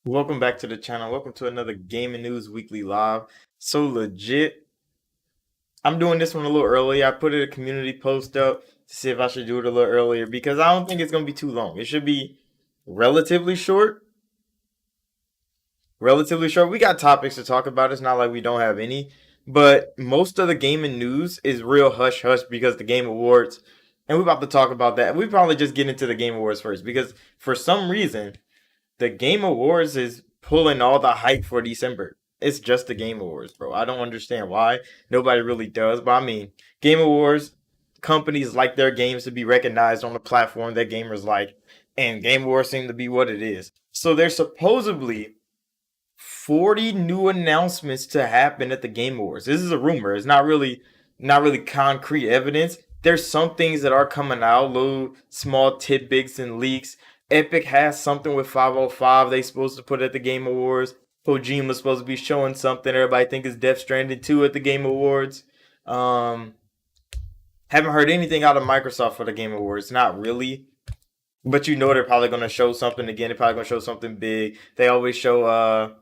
Welcome back to the channel. Welcome to another Gaming News Weekly Live. So legit, I'm doing this one a little early. I put a community post up to see if I should do it a little earlier because I don't think it's going to be too long. It should be relatively short. Relatively short. We got topics to talk about. It's not like we don't have any. But most of the gaming news is real hush hush because the Game Awards, and we're about to talk about that. We probably just get into the Game Awards first because for some reason, the Game Awards is pulling all the hype for December. It's just the Game Awards, bro. I don't understand why. Nobody really does. But I mean, Game Awards, companies like their games to be recognized on the platform that gamers like. And Game Awards seem to be what it is. So there's supposedly 40 new announcements to happen at the Game Awards. This is a rumor. It's not really concrete evidence. There's some things that are coming out, little small tidbits and leaks. Epic has something with 505 they supposed to put at the Game Awards. Kojima's supposed to be showing something. Everybody think is Death Stranding 2 at the Game Awards. Um, haven't heard anything out of Microsoft for the Game Awards. Not really. But you know they're probably gonna show something again. They're probably gonna show something big. They always show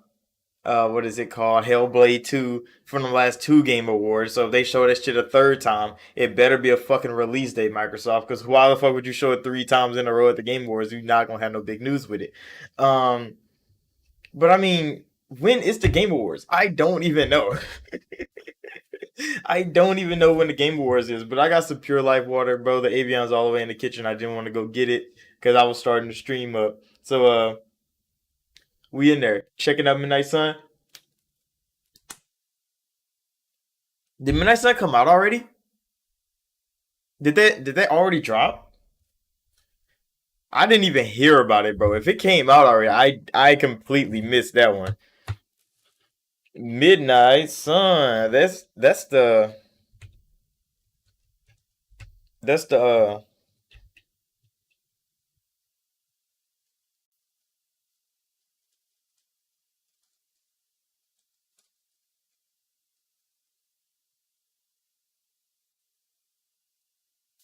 what is it called? Hellblade 2 from the last two Game Awards. So if they show that shit a third time, it better be a fucking release date, Microsoft. Because why the fuck would you show it three times in a row at the Game Awards? You're not gonna have no big news with it. Um, but I mean, when is the Game Awards? I don't even know. I don't even know when the Game Awards is. But I got some Pure Life water, bro. The Avion's all the way in the kitchen. I didn't want to go get it because I was starting to stream up. So we in there checking out Midnight Sun. Did Midnight Sun come out already? Did they already drop? I didn't even hear about it, bro. If it came out already, I completely missed that one. Midnight Sun. That's the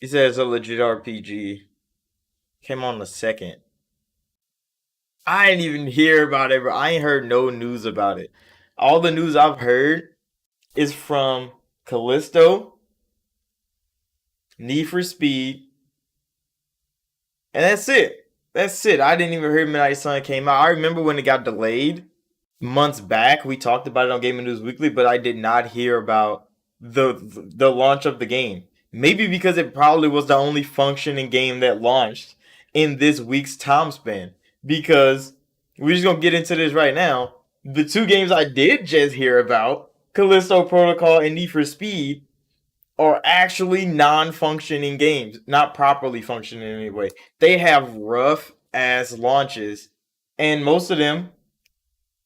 he says a legit RPG. Came on the second. I didn't even hear about it, bro. I ain't heard no news about it. All the news I've heard is from Callisto, Need for Speed, and that's it. That's it. I didn't even hear Midnight Sun came out. I remember when it got delayed months back. We talked about it on Gaming News Weekly, but I did not hear about the launch of the game. Maybe because it probably was the only functioning game that launched in this week's time span. Because we're just gonna get into this right now. The two games I did just hear about, Callisto Protocol and Need for Speed, are actually non-functioning games, not properly functioning anyway. They have rough ass launches, and most of them,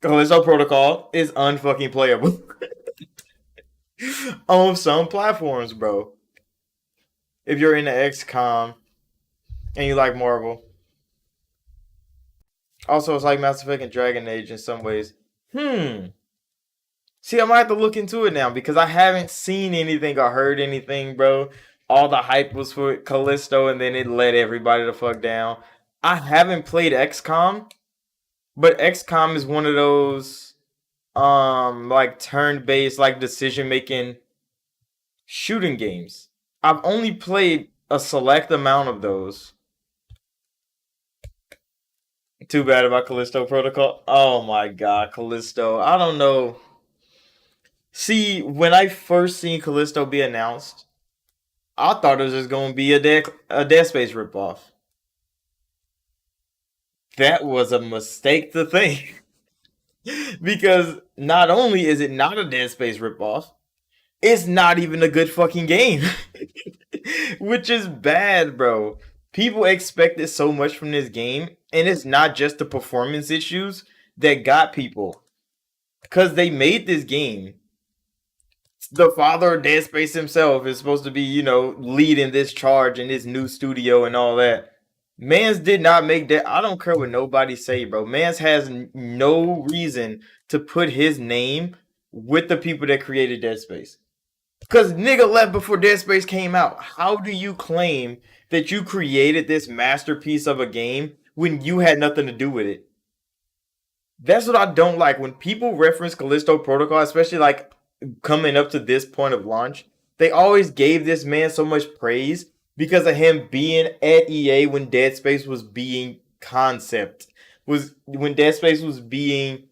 Callisto Protocol is unfucking playable on some platforms, bro. If you're into XCOM and you like Marvel, also it's like Mass Effect and Dragon Age in some ways. Hmm. See, I might have to look into it now because I haven't seen anything or heard anything, bro. All the hype was for Callisto, and then it let everybody the fuck down. I haven't played XCOM, but XCOM is one of those like turn-based, like decision-making shooting games. I've only played a select amount of those. Too bad about Callisto Protocol. Oh my god, Callisto. I don't know. See, when I first seen Callisto be announced, I thought it was just gonna be a Dead Space ripoff. That was a mistake to think. Because not only is it not a Dead Space ripoff, it's not even a good fucking game. Which is bad, bro. People expected so much from this game, and it's not just the performance issues that got people. Because they made this game. The father of Dead Space himself is supposed to be, leading this charge in this new studio and all that. Mans did not make that. I don't care what nobody say, bro. Mans has no reason to put his name with the people that created Dead Space. Because nigga left before Dead Space came out. How do you claim that you created this masterpiece of a game when you had nothing to do with it? That's what I don't like when people reference Callisto Protocol, especially like coming up to this point of launch. They always gave this man so much praise because of him being at EA when Dead Space was being concept, was when Dead Space was being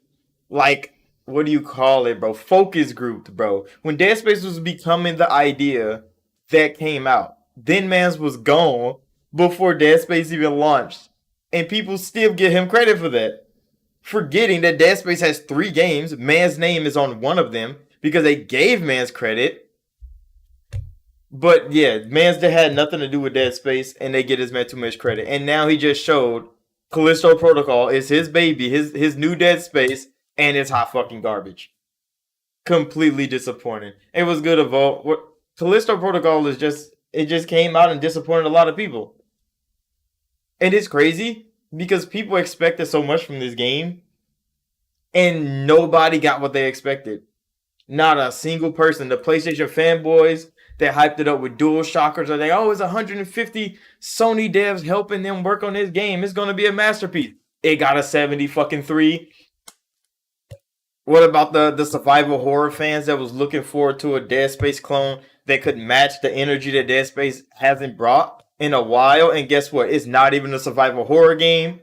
like, what do you call it, bro? Focus grouped, bro. When Dead Space was becoming the idea that came out, then Mans was gone before Dead Space even launched, and people still give him credit for that, forgetting that Dead Space has 3 games. Man's name is on one of them because they gave Man's credit. But yeah, Man's had nothing to do with Dead Space, and they get his man too much credit. And now he just showed Callisto Protocol is his baby, his new Dead Space, and it's hot fucking garbage. Completely disappointing. It was good to vote. What Callisto Protocol is just, it just came out and disappointed a lot of people. And it's crazy because people expected so much from this game, and nobody got what they expected. Not a single person. The PlayStation fanboys that hyped it up with dual shockers are like, oh, it's 150 Sony devs helping them work on this game. It's gonna be a masterpiece. It got a 70 fucking 3. What about the survival horror fans that was looking forward to a Dead Space clone that could match the energy that Dead Space hasn't brought in a while? And guess what? It's not even a survival horror game.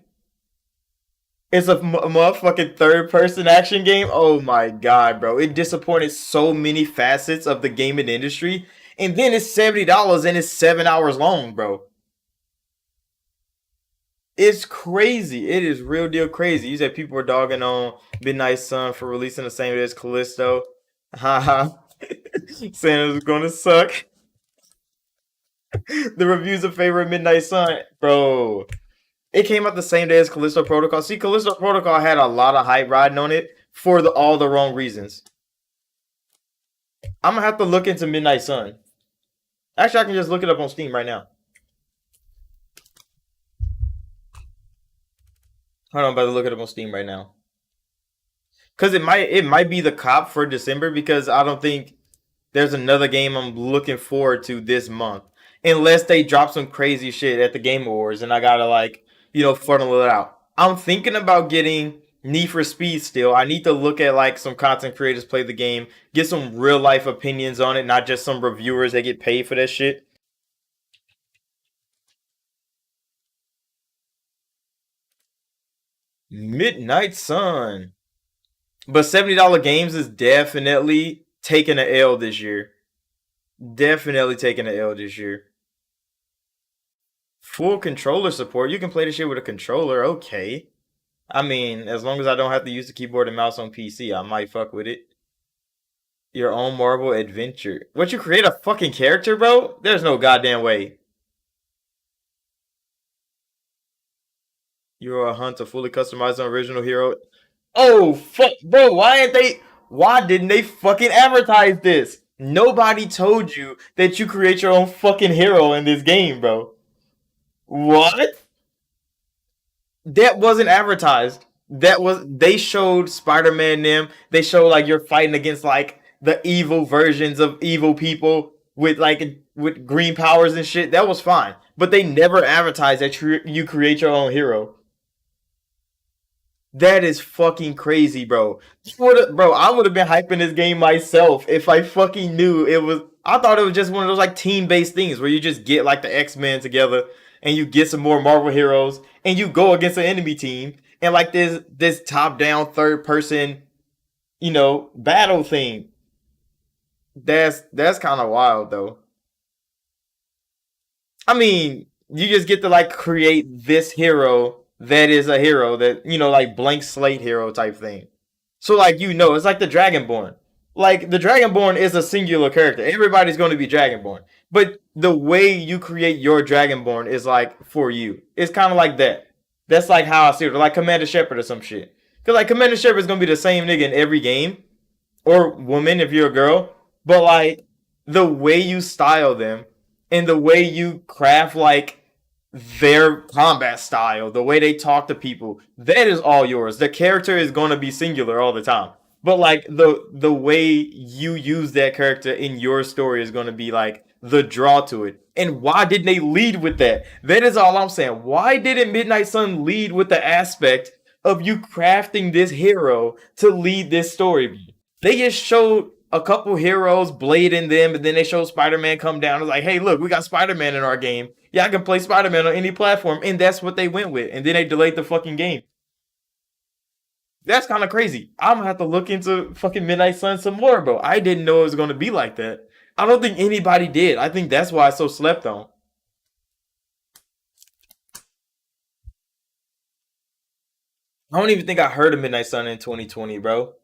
It's a motherfucking third-person action game. Oh my god, bro! It disappointed so many facets of the gaming industry, and then it's $70 and it's 7 hours long, bro. It's crazy. It is real deal crazy. You said people were dogging on Midnight Sun for releasing the same day as Callisto. Haha. Saying it was gonna suck. The reviews in favor of Midnight Sun, bro. It came out the same day as Callisto Protocol. See, Callisto Protocol had a lot of hype riding on it for all the wrong reasons. I'm gonna have to look into Midnight Sun. Actually, I can just look it up on Steam right now. Hold on, I'm about to look it up on Steam right now. Cause it might be the cop for December, because I don't think there's another game I'm looking forward to this month. Unless they drop some crazy shit at the Game Awards and I gotta like, funnel it out. I'm thinking about getting Need for Speed still. I need to look at like some content creators play the game, get some real life opinions on it, not just some reviewers that get paid for that shit. Midnight Sun. But $70 games is definitely taking an L this year. Definitely taking an L this year. Full controller support. You can play this shit with a controller. Okay. I mean, as long as I don't have to use the keyboard and mouse on PC, I might fuck with it. Your own Marvel adventure. What, you create a fucking character, bro? There's no goddamn way. You're a hunt to fully customize an original hero. Oh fuck, bro! Why didn't they fucking advertise this? Nobody told you that you create your own fucking hero in this game, bro. What? That wasn't advertised. They showed Spider-Man them. They showed like you're fighting against like the evil versions of evil people with like with green powers and shit. That was fine. But they never advertised that you create your own hero. That is fucking crazy, bro. Bro, I would have been hyping this game myself if I fucking knew it was. I thought it was just one of those like team-based things where you just get like the X-Men together and you get some more Marvel heroes and you go against an enemy team and like this top-down third-person, battle thing. That's kind of wild though. I mean, you just get to like create this hero that is a hero that, like blank slate hero type thing. So like, it's like the Dragonborn. Like the Dragonborn is a singular character. Everybody's going to be Dragonborn. But the way you create your Dragonborn is like for you. It's kind of like that. That's like how I see it. Like Commander Shepard or some shit. Cause like Commander Shepard is gonna be the same nigga in every game, or woman if you're a girl. But like the way you style them and the way you craft like their combat style, the way they talk to people, that is all yours. The character is gonna be singular all the time. But like the way you use that character in your story is gonna be like the draw to it. And why didn't they lead with that? That is all I'm saying. Why didn't Midnight Sun lead with the aspect of you crafting this hero to lead this story. They just showed a couple heroes blading them, and then they showed Spider-Man come down. It's like, hey, look, we got Spider-Man in our game. Yeah, I can play Spider-Man on any platform, and that's what they went with. And then they delayed the fucking game. That's kind of crazy. I'm gonna have to look into fucking Midnight Sun some more, bro. I didn't know it was gonna be like that. I don't think anybody did. I think that's why it's so slept on. I don't even think I heard of Midnight Sun in 2020, bro.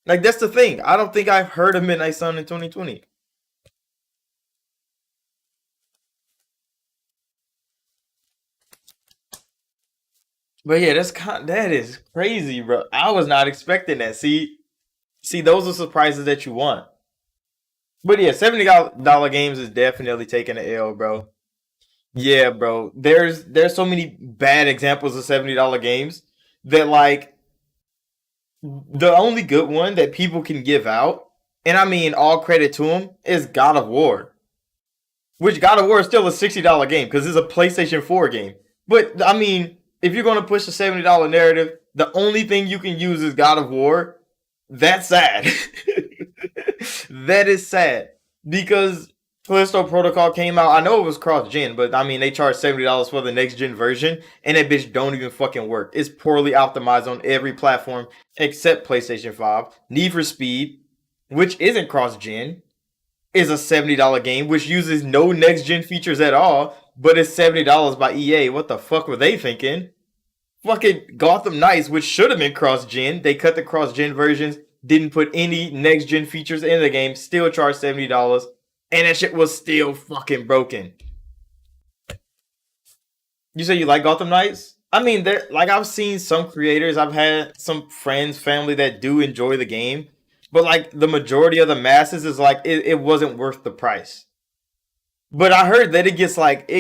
Like that's the thing. I don't think I've heard of Midnight Sun in 2020. But yeah, that is crazy, bro. I was not expecting that. See, those are surprises that you want. But yeah, $70 games is definitely taking an L, bro. Yeah, bro. There's so many bad examples of $70 games that like the only good one that people can give out, and I mean all credit to them, is God of War. Which God of War is still a $60 game because it's a PlayStation 4 game. But I mean, if you're gonna push a $70 narrative, the only thing you can use is God of War. That's sad. That is sad because Callisto Protocol came out. I know it was cross gen, but I mean they charged $70 for the next gen version, and that bitch don't even fucking work. It's poorly optimized on every platform except PlayStation 5. Need for Speed, which isn't cross gen, is a $70 game which uses no next gen features at all, but it's $70 by EA. What the fuck were they thinking? Fucking Gotham Knights, which should have been cross gen, they cut the cross gen versions, didn't put any next gen features in the game, still charged $70, and that shit was still fucking broken. You say you like Gotham Knights? I mean, there like I've seen some creators, I've had some friends, family that do enjoy the game, but like the majority of the masses is like it wasn't worth the price. But I heard that it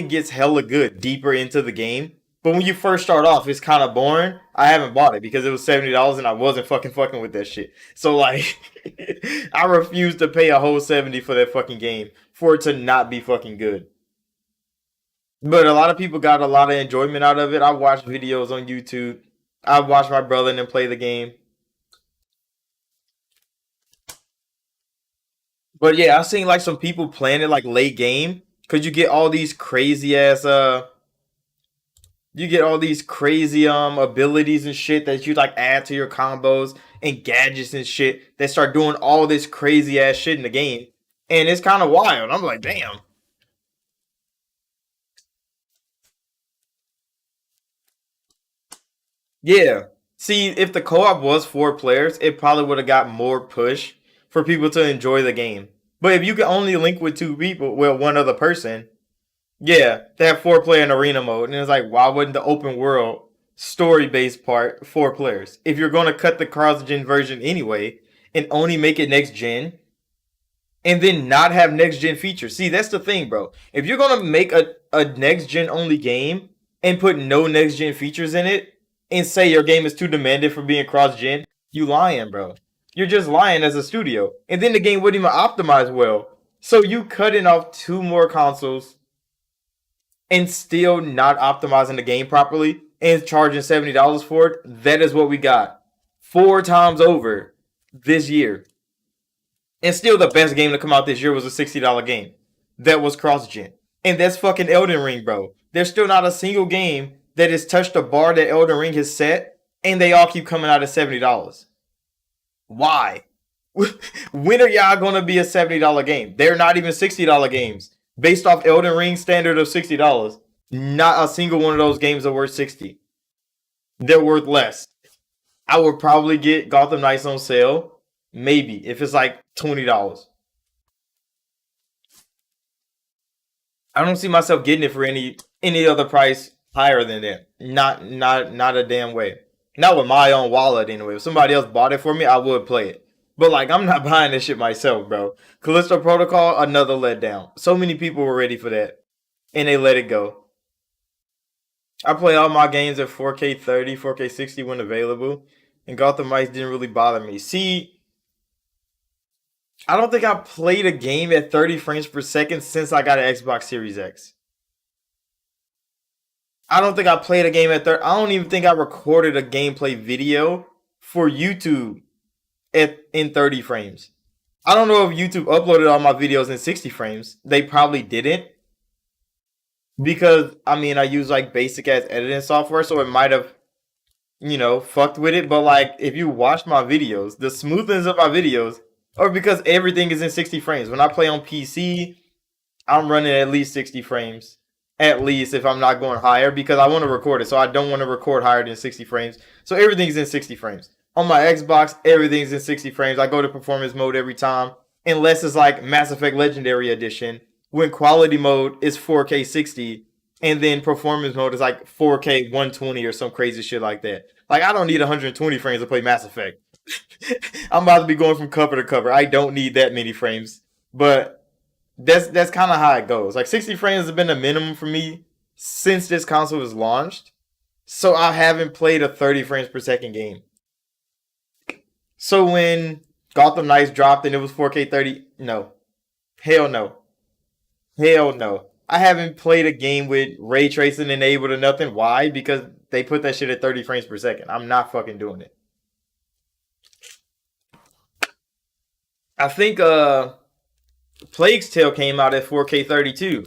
gets hella good deeper into the game. But when you first start off, it's kind of boring. I haven't bought it because it was $70 and I wasn't fucking with that shit. So like, I refuse to pay a whole 70 for that fucking game for it to not be fucking good. But a lot of people got a lot of enjoyment out of it. I watched videos on YouTube. I watched my brother and them play the game. But yeah, I've seen like some people playing it like late game because you get all these crazy abilities and shit that you like add to your combos and gadgets and shit that start doing all this crazy ass shit in the game. And it's kind of wild. I'm like, damn. Yeah. See, if the co-op was 4 players, it probably would have got more push for people to enjoy the game. But if you can only link with 2 people, well, one other person, yeah, they have 4 player in arena mode, and it's like, why wouldn't the open world story based part 4 players? If you're gonna cut the cross gen version anyway and only make it next gen, and then not have next gen features. See, that's the thing, bro. If you're gonna make a next gen only game and put no next gen features in it, and say your game is too demanding for being cross gen, you lying, bro. You're just lying as a studio, and then the game wouldn't even optimize well. So you cutting off 2 more consoles and still not optimizing the game properly and charging $70 for it, that is what we got 4 times over this year. And still, the best game to come out this year was a $60 game that was cross gen. And that's fucking Elden Ring, bro. There's still not a single game that has touched the bar that Elden Ring has set, and they all keep coming out at $70. Why? When are y'all gonna be a $70 game? They're not even $60 games. Based off Elden Ring standard of $60, not a single one of those games are worth 60. They're worth less. I would probably get Gotham Knights on sale, maybe if it's like $20. I don't see myself getting it for any other price higher than that. Not a damn way. Not with my own wallet anyway. If somebody else bought it for me, I would play it. But like I'm not buying this shit myself, bro. Callisto Protocol, another letdown. So many people were ready for that. And they let it go. I play all my games at 4K 30, 4K 60 when available. And Gotham Knights didn't really bother me. See, I don't think I played a game at 30 frames per second since I got an Xbox Series X. I don't think I played a game at 30. I don't even think I recorded a gameplay video for YouTube in 30 frames. I don't know if YouTube uploaded all my videos in 60 frames. They probably didn't because I mean I use like basic ass editing software, so it might have fucked with it. But like if you watch my videos, the smoothness of my videos, or because everything is in 60 frames. When I play on PC, I'm running at least 60 frames. At least if I'm not going higher because I want to record it. So I don't want to record higher than 60 frames. So everything's in 60 frames. On my Xbox, everything's in 60 frames. I go to performance mode every time. Unless it's like Mass Effect Legendary Edition, when quality mode is 4K 60, and then performance mode is like 4K 120 or some crazy shit like that. Like I don't need 120 frames to play Mass Effect. I'm about to be going from cover to cover. I don't need that many frames. But that's kind of how it goes. Like 60 frames has been the minimum for me since this console was launched. So I haven't played a 30 frames per second game. So when Gotham Knights dropped and it was 4K 30, no. Hell no. Hell no. I haven't played a game with ray tracing enabled or nothing. Why? Because they put that shit at 30 frames per second. I'm not fucking doing it. I think Plague's Tale came out at 4K 32.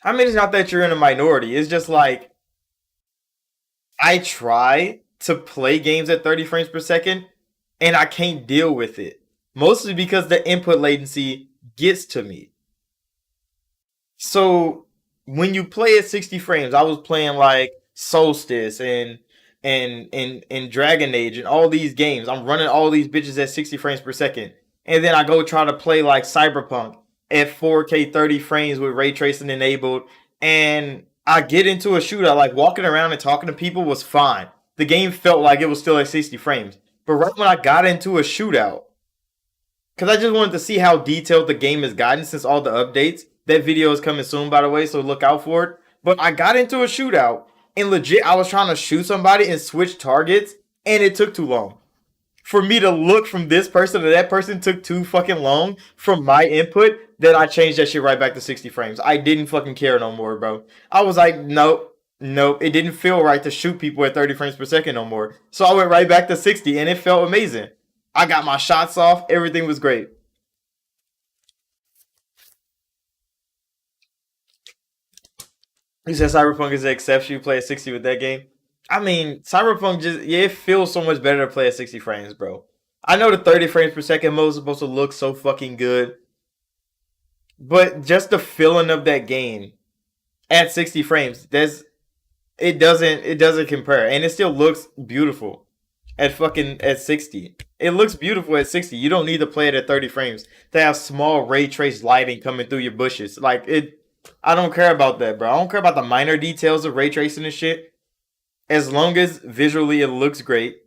I mean, it's not that you're in a minority. It's just like I try to play games at 30 frames per second and I can't deal with it. Mostly because the input latency gets to me. So when you play at 60 frames, I was playing like Solstice and Dragon Age and all these games. I'm running all these bitches at 60 frames per second. And then I go try to play like Cyberpunk at 4K 30 frames with ray tracing enabled. And I get into a shootout, like walking around and talking to people was fine. The game felt like it was still at 60 frames. But right when I got into a shootout, because I just wanted to see how detailed the game has gotten since all the updates. That video is coming soon, by the way, so look out for it. But I got into a shootout, and legit, I was trying to shoot somebody and switch targets, and it took too long. For me to look from this person to that person took too fucking long from my input that I changed that shit right back to 60 frames. I didn't fucking care no more, bro. I was like, nope, nope. It didn't feel right to shoot people at 30 frames per second no more. So I went right back to 60, and it felt amazing. I got my shots off. Everything was great. You said Cyberpunk is the exception. You play at 60 with that game. I mean, Cyberpunk just yeah, it feels so much better to play at 60 frames, bro. I know the 30 frames per second mode is supposed to look so fucking good, but just the feeling of that game at 60 frames, it doesn't compare, and it still looks beautiful at 60. It looks beautiful at 60. You don't need to play it at 30 frames to have small ray trace lighting coming through your bushes. Like it I don't care about that, bro. I don't care about the minor details of ray tracing and shit. As long as visually it looks great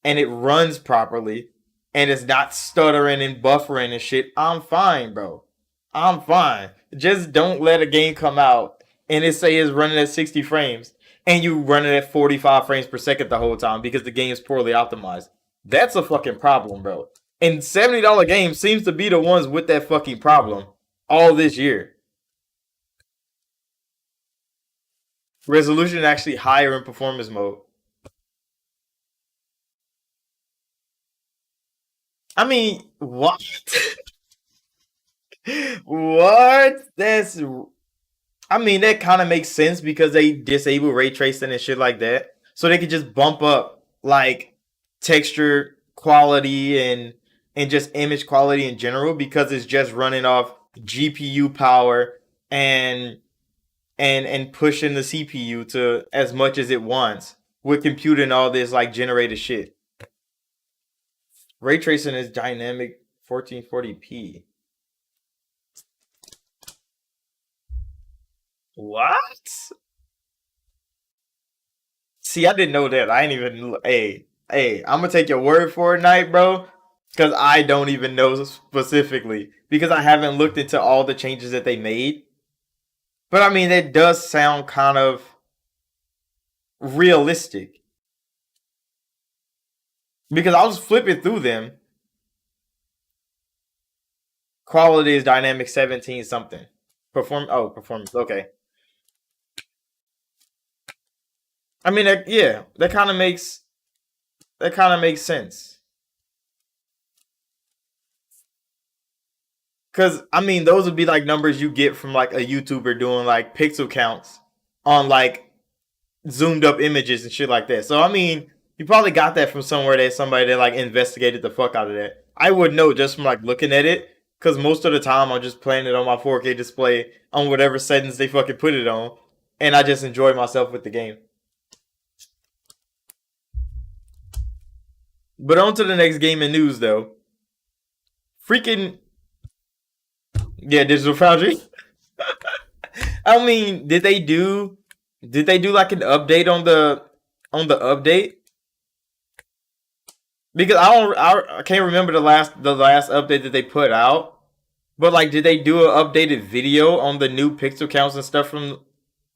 and it runs properly and it's not stuttering and buffering and shit, I'm fine, bro. I'm fine. Just don't let a game come out and it say it's running at 60 frames and you run it at 45 frames per second the whole time because the game is poorly optimized. That's a fucking problem, bro. And $70 games seems to be the ones with that fucking problem all this year. Resolution actually higher in performance mode. I mean, what? What? I mean, that kind of makes sense because they disable ray tracing and shit like that. So they could just bump up like texture quality and just image quality in general because it's just running off GPU power and and pushing the CPU to as much as it wants with computing all this like generated shit. Ray tracing is dynamic 1440p. What? See, I didn't know that. I ain't even. Hey, I'm gonna take your word for it, night, bro. Because I don't even know specifically because I haven't looked into all the changes that they made. But I mean, that does sound kind of realistic because I was flipping through them. Quality is dynamic 17 something. Performance. Okay. I mean, yeah, that kind of makes sense. Cause I mean, those would be like numbers you get from like a YouTuber doing like pixel counts on like zoomed up images and shit like that. So I mean, you probably got that from somewhere that somebody that like investigated the fuck out of that. I would know just from like looking at it, cause most of the time I'm just playing it on my 4K display on whatever settings they fucking put it on, and I just enjoy myself with the game. But on to the next game in news though. Freaking yeah, Digital Foundry. I mean, did they do like an update on the update? Because I can't remember the last update that they put out. But like, did they do an updated video on the new pixel counts and stuff from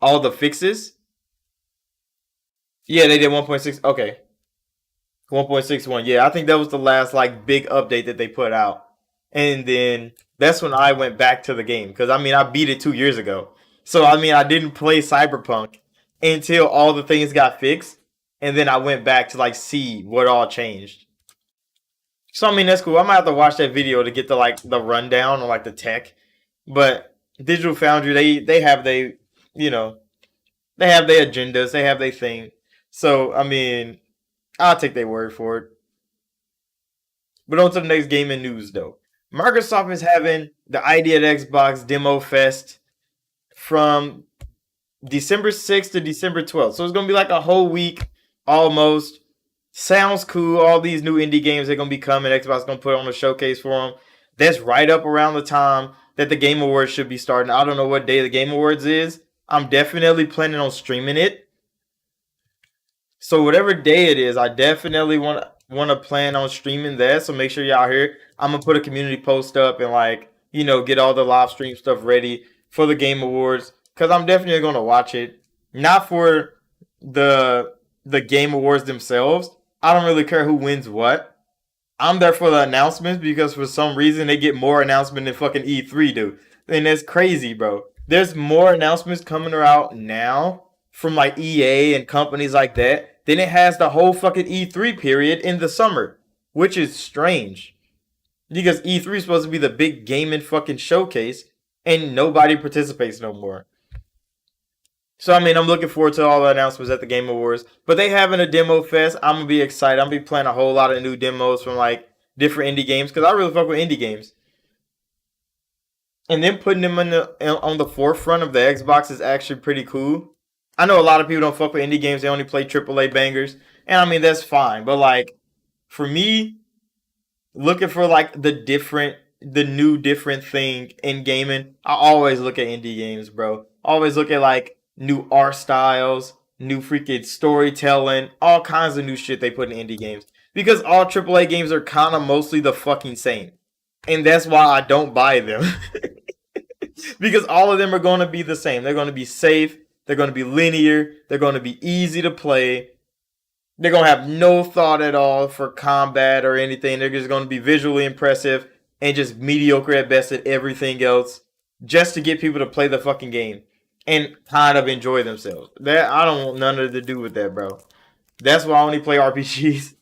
all the fixes? Yeah, they did 1.6. Okay, 1.61. Yeah, I think that was the last like big update that they put out. And then that's when I went back to the game because I mean I beat it 2 years ago. So I mean I didn't play Cyberpunk until all the things got fixed, and then I went back to like see what all changed. So I mean that's cool. I might have to watch that video to get the like the rundown on like the tech. But Digital Foundry, they have you know they have their agendas, they have their thing. So I mean I'll take their word for it. But on to the next gaming news though. Microsoft is having the Idea at Xbox Demo Fest from December 6th to December 12th. So it's gonna be like a whole week almost. Sounds cool. All these new indie games are gonna be coming. Xbox gonna put on a showcase for them. That's right up around the time that the Game Awards should be starting. I don't know what day the Game Awards is. I'm definitely planning on streaming it. So whatever day it is, I definitely want to plan on streaming that. So make sure y'all here. I'm gonna put a community post up and like get all the live stream stuff ready for the Game Awards because I'm definitely gonna watch it. Not for the the Game Awards themselves. I don't really care who wins what. I'm there for the announcements because for some reason they get more announcement than fucking E3 do. And that's crazy, bro. There's more announcements coming out now from like EA and companies like that than it has the whole fucking E3 period in the summer, which is strange. Because E3 is supposed to be the big gaming fucking showcase and nobody participates no more. So I mean, I'm looking forward to all the announcements at the Game Awards. But they having a demo fest. I'm gonna be excited. I'm gonna be playing a whole lot of new demos from like different indie games because I really fuck with indie games. And then putting them on the forefront of the Xbox is actually pretty cool. I know a lot of people don't fuck with indie games; they only play AAA bangers, and I mean that's fine. But like for me, looking for like the new different thing in gaming, I always look at indie games, bro. Always look at like new art styles, new freaking storytelling, all kinds of new shit they put in indie games. Because all AAA games are kind of mostly the fucking same. And that's why I don't buy them. Because all of them are going to be the same. They're going to be safe, they're going to be linear, they're going to be easy to play. They're going to have no thought at all for combat or anything. They're just going to be visually impressive and just mediocre at best at everything else just to get people to play the fucking game and kind of enjoy themselves. That I don't want none of to do with that, bro. That's why I only play RPGs.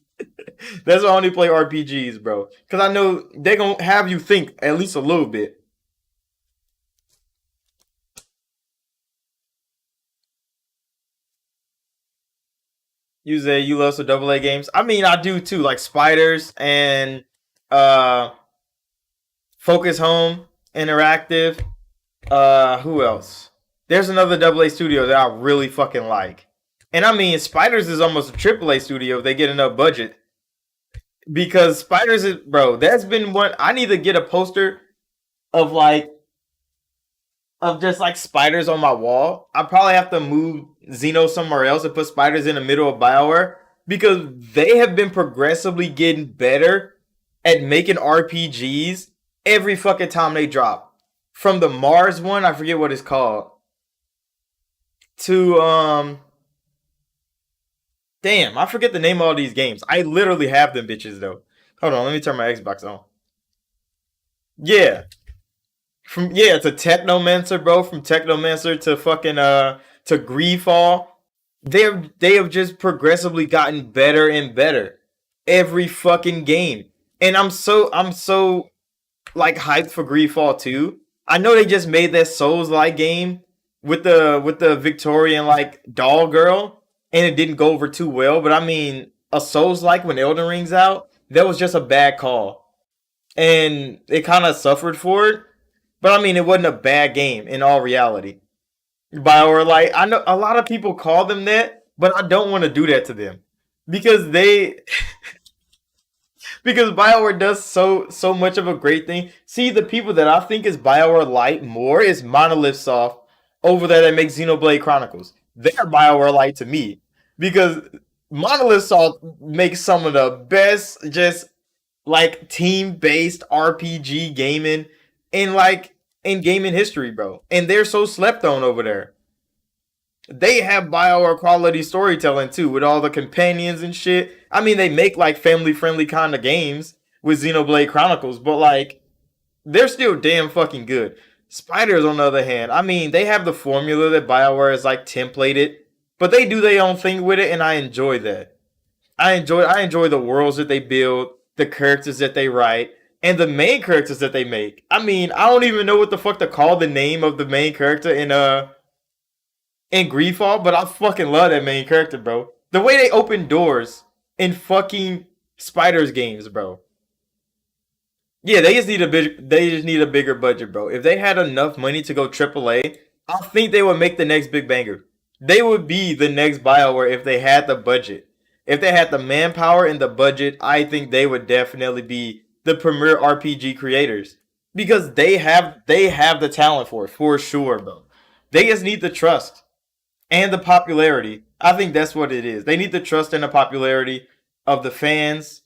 That's why I only play RPGs, bro. Because I know they're going to have you think at least a little bit. You say you love some double A games. I mean, I do too, like Spiders and uh, Focus Home Interactive. Who else? There's another double A studio that I really fucking like. And I mean, Spiders is almost a triple A studio if they get enough budget. Because Spiders is, bro, that's been one. I need to get a poster of like of just like spiders on my wall. I probably have to move Xeno somewhere else and put spiders in the middle of Bioware because they have been progressively getting better at making RPGs every fucking time they drop. From the Mars one, I forget what it's called, to damn, I forget the name of all these games. I literally have them bitches though. Hold on, let me turn my Xbox on. Yeah, From yeah to Technomancer, bro. From Technomancer to fucking to Greedfall. They have just progressively gotten better and better every fucking game. And I'm so like hyped for Greedfall 2. I know they just made that Souls like game with the Victorian like doll girl, and it didn't go over too well. But I mean, a Souls like when Elden Ring's out, that was just a bad call, and it kind of suffered for it. But I mean, it wasn't a bad game in all reality. Bioware, like I know a lot of people call them that, but I don't want to do that to them because they because Bioware does so much of a great thing. See, the people that I think is Bioware light more is Monolith Soft over there that makes Xenoblade Chronicles. They're Bioware light to me because Monolith Soft makes some of the best just like team based RPG gaming in like in gaming history, bro. And they're so slept on over there. They have Bioware quality storytelling too, with all the companions and shit. I mean, they make like family friendly kind of games with Xenoblade Chronicles, but like they're still damn fucking good. Spiders, on the other hand, I mean, they have the formula that Bioware is like templated, but they do their own thing with it, and I enjoy that. I enjoy the worlds that they build, the characters that they write, and the main characters that they make. I mean, I don't even know what the fuck to call the name of the main character in Greedfall, but I fucking love that main character, bro. The way they open doors in fucking Spiders games, bro. Yeah, they just need a bigger budget, bro. If they had enough money to go AAA, I think they would make the next big banger. They would be the next BioWare if they had the budget. If they had the manpower and the budget, I think they would definitely be the premier RPG creators because they have the talent for sure, bro. They just need the trust and the popularity. I think that's what it is. They need the trust and the popularity of the fans,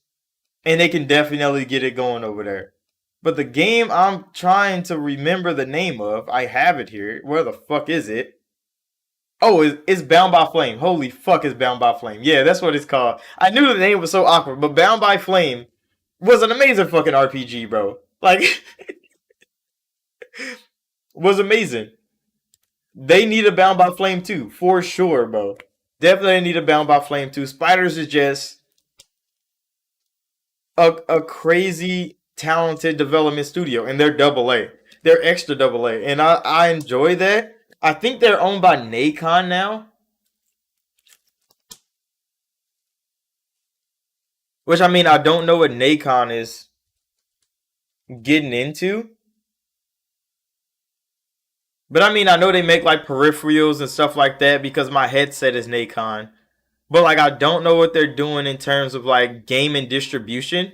and they can definitely get it going over there. But the game I'm trying to remember the name of, I have it here. Where the fuck is it? Oh, it's Bound by Flame. Holy fuck, it's Bound by Flame. Yeah, that's what it's called. I knew the name was so awkward, but Bound by Flame was an amazing fucking RPG, bro. Like, was amazing. They need a Bound by Flame too, for sure, bro. Definitely need a Bound by Flame too. Spiders is just a crazy talented development studio, and they're double A. They're extra double A, and I enjoy that. I think they're owned by Nacon now, which I mean I don't know what Nacon is getting into, but I mean I know they make like peripherals and stuff like that because my headset is Nacon. But like I don't know what they're doing in terms of like game and distribution.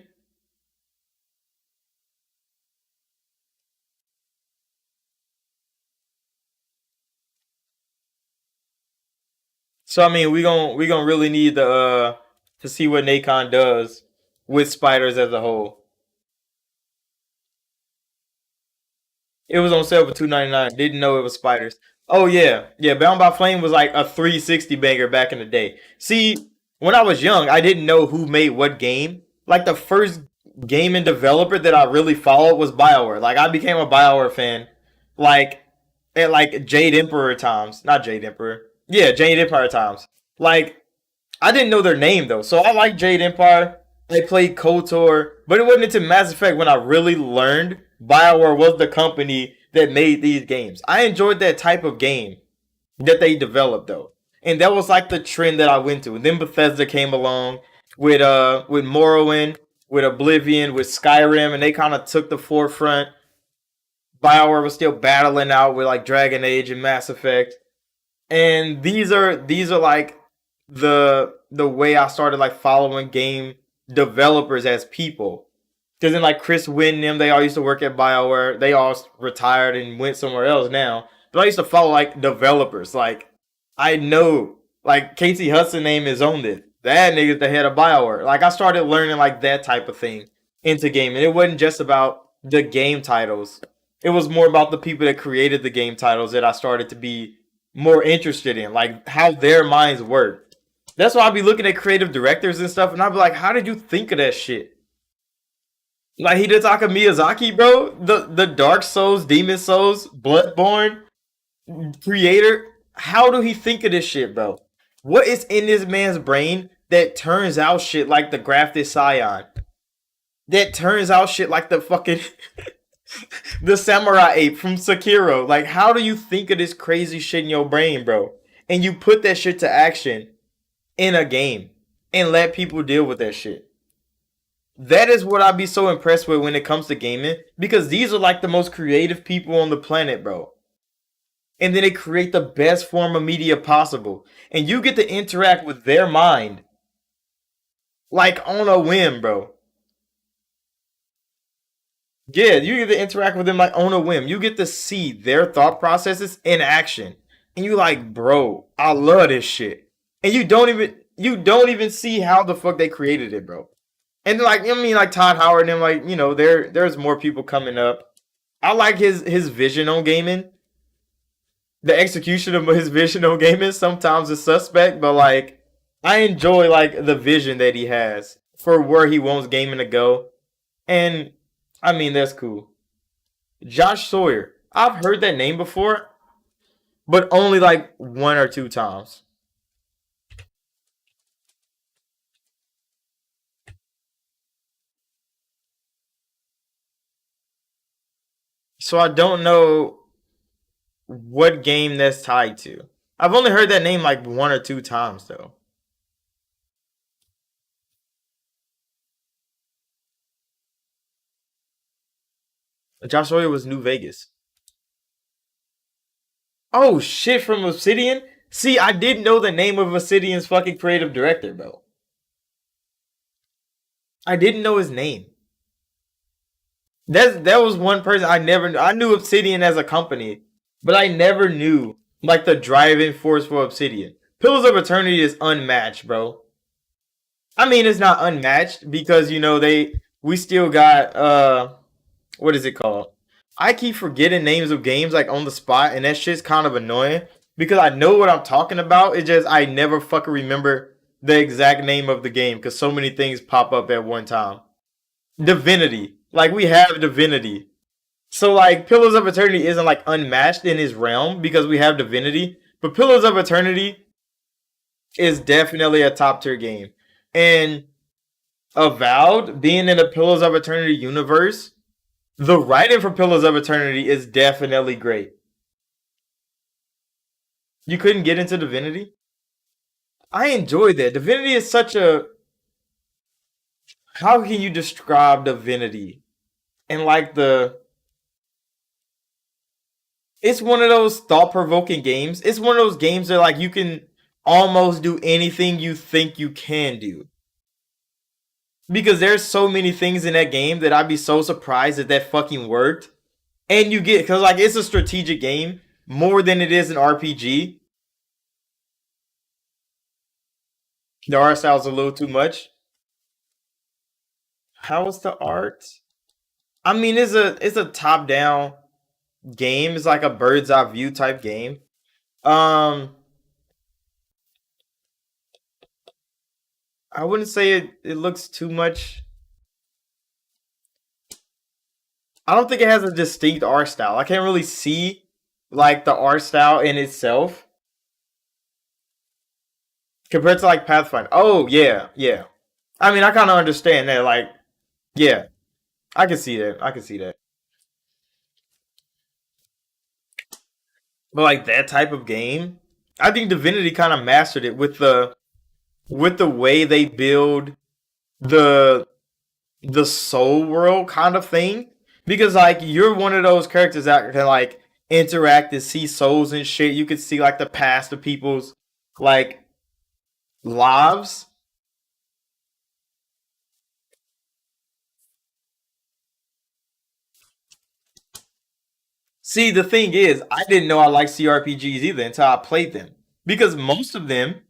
So I mean, we gonna really need to see what Nacon does with spiders as a whole. It was on sale for 2.99. Didn't know it was spiders. Oh yeah, yeah. Bound by Flame was like a 360 banger back in the day. See, when I was young, I didn't know who made what game. Like the first game and developer that I really followed was Bioware. Like I became a Bioware fan, like at like Jade Emperor times. Not Jade Emperor. Yeah, Jade Empire times. Like I didn't know their name though, so I like Jade Empire. I played KOTOR, but it wasn't until Mass Effect when I really learned BioWare was the company that made these games. I enjoyed that type of game that they developed though, and that was like the trend that I went to. And then Bethesda came along with Morrowind, with Oblivion, with Skyrim, and they kind of took the forefront. BioWare was still battling out with like Dragon Age and Mass Effect, and these are like the way I started like following game developers as people. Because then like Chris Wynn and them, they all used to work at BioWare. They all retired and went somewhere else now. But I used to follow like developers. Like I know like Casey Hudson name is on it. That nigga's the head of BioWare. Like I started learning like that type of thing into gaming. It wasn't just about the game titles. It was more about the people that created the game titles that I started to be more interested in, like how their minds work. That's why I'd be looking at creative directors and stuff, and I'd be like, "How did you think of that shit?" Like Hidetaka Miyazaki, bro, the Dark Souls, Demon Souls, Bloodborne creator. How do he think of this shit, bro? What is in this man's brain that turns out shit like the Grafted Scion? That turns out shit like the fucking the Samurai Ape from Sekiro. Like, how do you think of this crazy shit in your brain, bro? And you put that shit to action in a game and let people deal with that shit. That is what I'd be so impressed with when it comes to gaming because these are like the most creative people on the planet, bro. And then they create the best form of media possible. And you get to interact with their mind like on a whim, bro. Yeah, you get to interact with them like on a whim. You get to see their thought processes in action. And you like, bro, I love this shit. And you don't even see how the fuck they created it, bro. And like I mean like Todd Howard and them like, there's more people coming up. I like his vision on gaming. The execution of his vision on gaming sometimes is suspect, but like I enjoy like the vision that he has for where he wants gaming to go. And I mean that's cool. Josh Sawyer. I've heard that name before, but only like one or two times. So I don't know what game that's tied to. I've only heard that name like one or two times though. Josh Sawyer was New Vegas. Oh shit, from Obsidian? See, I didn't know the name of Obsidian's fucking creative director, bro. I didn't know his name. That was one person I never knew. I knew Obsidian as a company, but I never knew like the driving force for Obsidian. Pillars of Eternity is unmatched, bro. I mean, it's not unmatched because we still got what is it called? I keep forgetting names of games like on the spot, and that shit's kind of annoying because I know what I'm talking about. It's just I never fucking remember the exact name of the game because so many things pop up at one time. Divinity, like we have Divinity, so like Pillars of Eternity isn't like unmatched in his realm because we have Divinity, but Pillars of Eternity is definitely a top tier game, and Avowed being in the Pillars of Eternity universe, the writing for Pillars of Eternity is definitely great. You couldn't get into Divinity? I enjoyed that. Divinity is such a. How can you describe Divinity? And like the. It's one of those thought provoking games. It's one of those games that like you can almost do anything you think you can do. Because there's so many things in that game that I'd be so surprised that that fucking worked. And you get, because like it's a strategic game more than it is an RPG. The art style's a little too much. How is the art? I mean, it's a top down game. It's like a bird's eye view type game. Um, I wouldn't say it looks too much. I don't think it has a distinct art style. I can't really see like the art style in itself compared to like Pathfinder. Oh yeah, yeah. I mean, I kind of understand that. Like, yeah, I can see that. I can see that. But like that type of game, I think Divinity kind of mastered it with the way they build the the soul world kind of thing. Because like you're one of those characters that can like interact and see souls and shit. You can see like the past of people's like lives. See, the thing is, I didn't know I liked CRPGs either until I played them. Because most of them,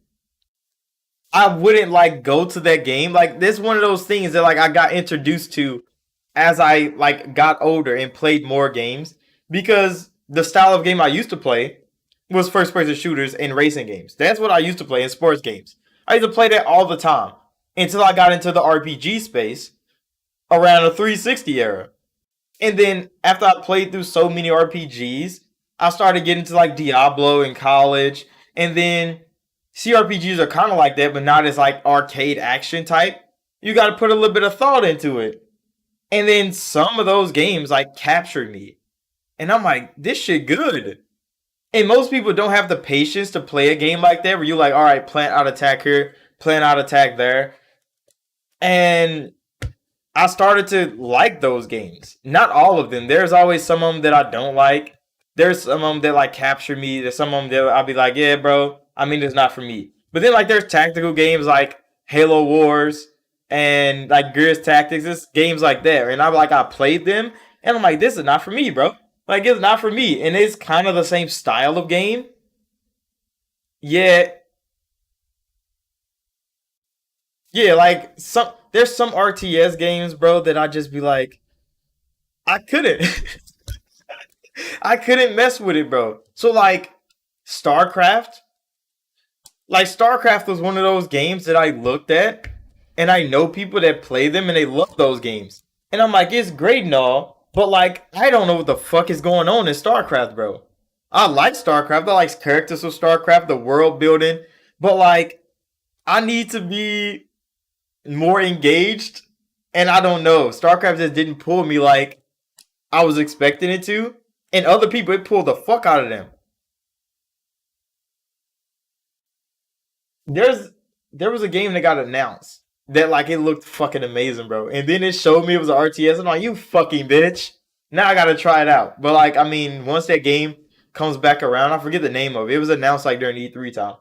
I wouldn't like go to that game. Like, this one of those things that like I got introduced to as I like got older and played more games. Because the style of game I used to play was first person shooters and racing games. That's what I used to play in sports games. I used to play that all the time until I got into the RPG space. around the 360 era. And then after I played through so many RPGs, I started getting to like Diablo in college. And then CRPGs are kind of like that, but not as like arcade action type. You got to put a little bit of thought into it. And then some of those games like captured me. And I'm like, this shit good. And most people don't have the patience to play a game like that where you're like, all right, plant out attack here, plant out attack there. And I started to like those games. Not all of them. There's always some of them that I don't like. There's some of them that like capture me. There's some of them that I'll be like, yeah, bro. I mean, it's not for me. But then like there's tactical games like Halo Wars and like Gears Tactics. It's games like that. And I'm like, I played them and I'm like, this is not for me, bro. Like it's not for me. And it's kind of the same style of game. Yeah, yeah. Like some there's some RTS games, bro, that I just be like, I couldn't. I couldn't mess with it, bro. So like StarCraft, like StarCraft was one of those games that I looked at and I know people that play them and they love those games. And I'm like, it's great and all, but like I don't know what the fuck is going on in StarCraft, bro. I like StarCraft. I like characters of StarCraft, the world building, but like I need to be more engaged and I don't know. StarCraft just didn't pull me like I was expecting it to. And other people it pulled the fuck out of them. There's there was a game that got announced that like it looked fucking amazing, bro. And then it showed me it was an RTS. I'm like, you fucking bitch. Now I gotta try it out. But like, I mean, once that game comes back around, I forget the name of it. It was announced like during E3 time.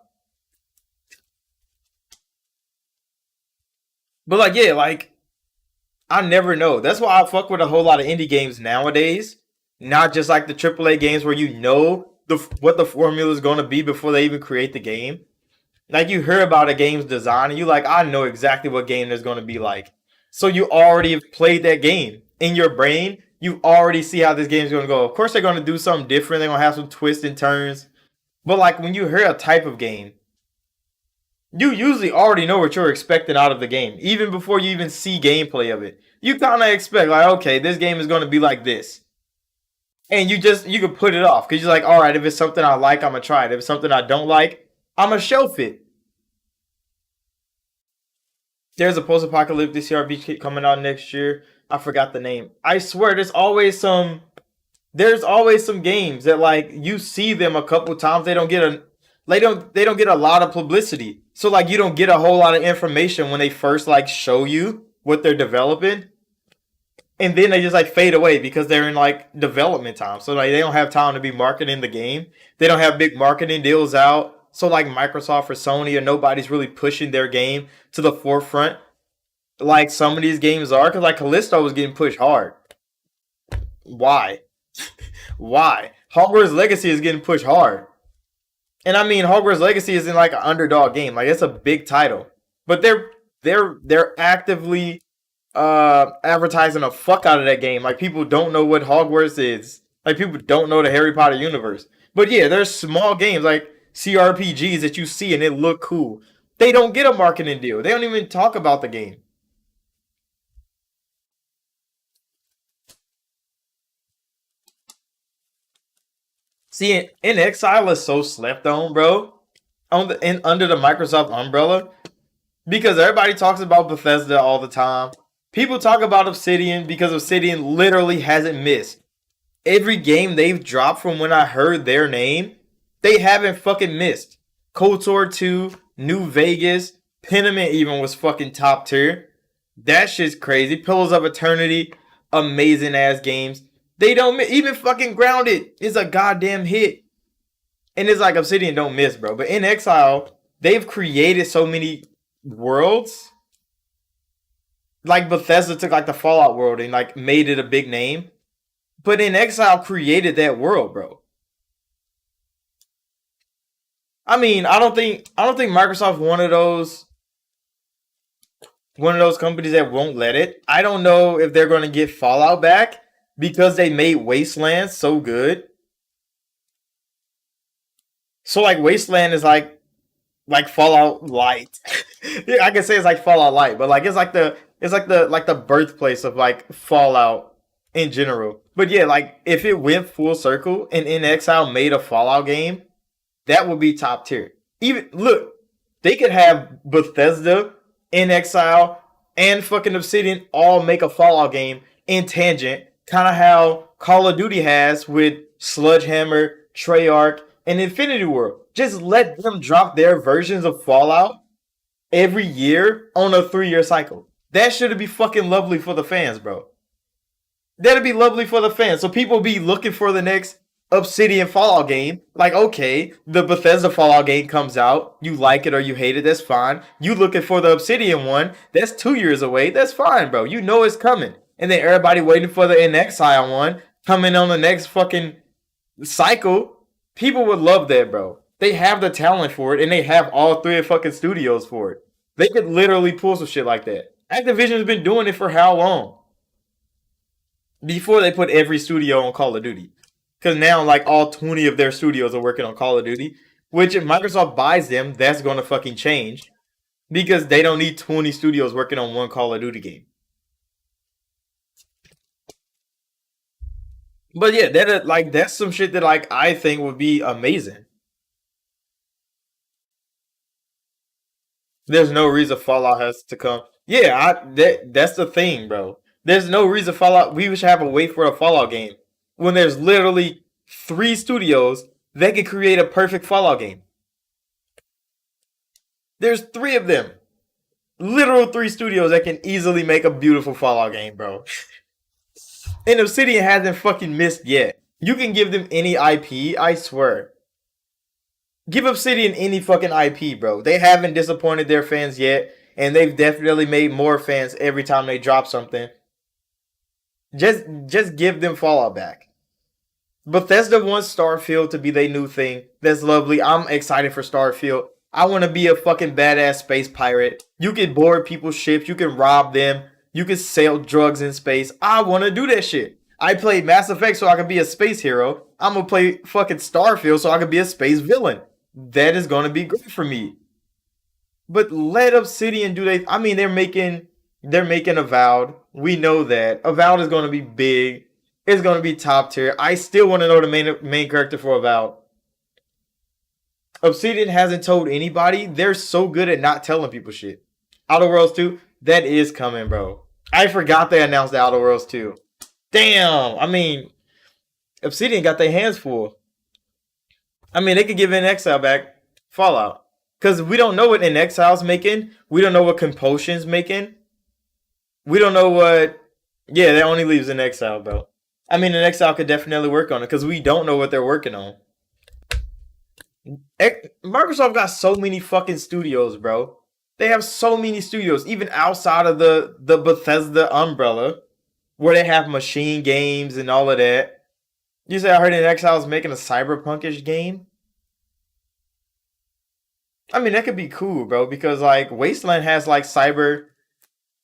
But like, yeah, like I never know. That's why I fuck with a whole lot of indie games nowadays. Not just like the AAA games where you know what the formula is going to be before they even create the game. Like you hear about a game's design and you like, I know exactly what game there's going to be like. So you already have played that game in your brain. You already see how this game's going to go. Of course, they're going to do something different. They're going to have some twists and turns. But like when you hear a type of game, you usually already know what you're expecting out of the game, even before you even see gameplay of it. You kind of expect like, okay, this game is going to be like this, and you can put it off because you're like, all right, if it's something I like, I'm gonna try it. If it's something I don't like, I'm gonna shelf it. There's a post-apocalyptic CRPG coming out next year. I forgot the name. I swear, there's always some games that like you see them a couple times. They don't get a lot of publicity. So like you don't get a whole lot of information when they first like show you what they're developing. And then they just like fade away because they're in like development time. So like they don't have time to be marketing the game. They don't have big marketing deals out. So like Microsoft or Sony or nobody's really pushing their game to the forefront like some of these games are. Because like Callisto was getting pushed hard. Why? Why? Hogwarts Legacy is getting pushed hard. And I mean Hogwarts Legacy isn't like an underdog game. Like it's a big title. But they're actively advertising the fuck out of that game. Like people don't know what Hogwarts is. Like people don't know the Harry Potter universe. But yeah, there's small games like CRPGs that you see and it look cool. They don't get a marketing deal. They don't even talk about the game. See, in Exile is so slept on, bro. Under the Microsoft umbrella because everybody talks about Bethesda all the time. People talk about Obsidian because Obsidian literally hasn't missed. Every game they've dropped from when I heard their name, they haven't fucking missed. KOTOR 2, New Vegas, Pentiment even was fucking top tier. That shit's crazy. Pillars of Eternity, amazing ass games. They don't miss. Even fucking Grounded is a goddamn hit. And it's like Obsidian don't miss, bro. But in Exile, they've created so many worlds. Like Bethesda took like the Fallout world and like made it a big name. But in Exile created that world, bro. I don't think Microsoft one of those companies that won't let it. I don't know if they're gonna get Fallout back because they made Wasteland so good. So like Wasteland is like Fallout Light. Yeah, I can say it's like Fallout Light, but like It's like the birthplace of like Fallout in general. But yeah, like if it went full circle and In Exile made a Fallout game, that would be top tier. Even look, they could have Bethesda, In Exile, and fucking Obsidian all make a Fallout game in tangent, kind of how Call of Duty has with Sledgehammer, Treyarch, and Infinity World. Just let them drop their versions of Fallout every year on a 3-year cycle. That should be fucking lovely for the fans, bro. That'd be lovely for the fans. So people be looking for the next Obsidian Fallout game. Like, okay, the Bethesda Fallout game comes out. You like it or you hate it, that's fine. You looking for the Obsidian one, that's 2 years away. That's fine, bro. You know it's coming. And then everybody waiting for the In Exile one coming on the next fucking cycle. People would love that, bro. They have the talent for it, and they have all three fucking studios for it. They could literally pull some shit like that. Activision's been doing it for how long? Before they put every studio on Call of Duty. Because now, like, all 20 of their studios are working on Call of Duty. Which, if Microsoft buys them, that's going to fucking change. Because they don't need 20 studios working on one Call of Duty game. But yeah, that's some shit that like I think would be amazing. There's no reason Fallout has to come. Yeah, that's the thing, bro. There's no reason Fallout. We should have a wait for a Fallout game when there's literally 3 studios that can create a perfect Fallout game. There's 3 of them, literal 3 studios that can easily make a beautiful Fallout game, bro. And Obsidian hasn't fucking missed yet. You can give them any IP, I swear. Give Obsidian any fucking IP, bro. They haven't disappointed their fans yet, and they've definitely made more fans every time they drop something. Just give them Fallout back. Bethesda wants Starfield to be their new thing. That's lovely. I'm excited for Starfield. I want to be a fucking badass space pirate. You can board people's ships. You can rob them. You can sell drugs in space. I want to do that shit. I played Mass Effect so I can be a space hero. I'm going to play fucking Starfield so I can be a space villain. That is going to be great for me. But let Obsidian do they. I mean, they're making Avowed. We know that Avowed is going to be big. It's going to be top tier. I still want to know the main character for Avowed. Obsidian hasn't told anybody. They're so good at not telling people shit. Outer Worlds 2, that is coming, bro. I forgot they announced the Outer Worlds 2. Damn. I mean, Obsidian got their hands full. I mean, they could give In Exile back Fallout. Because we don't know what In Exile's making. We don't know what Compulsion's making. We don't know what... Yeah, that only leaves In Exile, bro. I mean, In Exile could definitely work on it. Because we don't know what they're working on. Microsoft got so many fucking studios, bro. They have so many studios. Even outside of the Bethesda umbrella. Where they have machine games and all of that. You say I heard In Exile is making a cyberpunkish game? I mean, that could be cool, bro, because like Wasteland has like cyber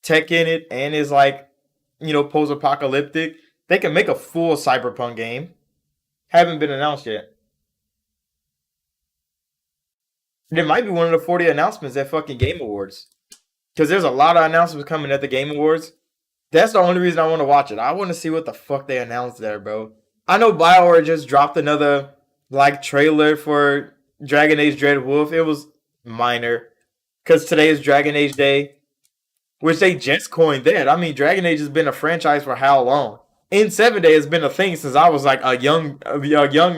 tech in it and is like, post-apocalyptic. They can make a full cyberpunk game. Haven't been announced yet. It might be one of the 40 announcements at fucking Game Awards. Because there's a lot of announcements coming at the Game Awards. That's the only reason I want to watch it. I want to see what the fuck they announced there, bro. I know BioWare just dropped another like trailer for Dragon Age Dread Wolf. It was minor. Because today is Dragon Age Day. Which they just coined that. I mean, Dragon Age has been a franchise for how long? In 7 Day has been a thing since I was like a young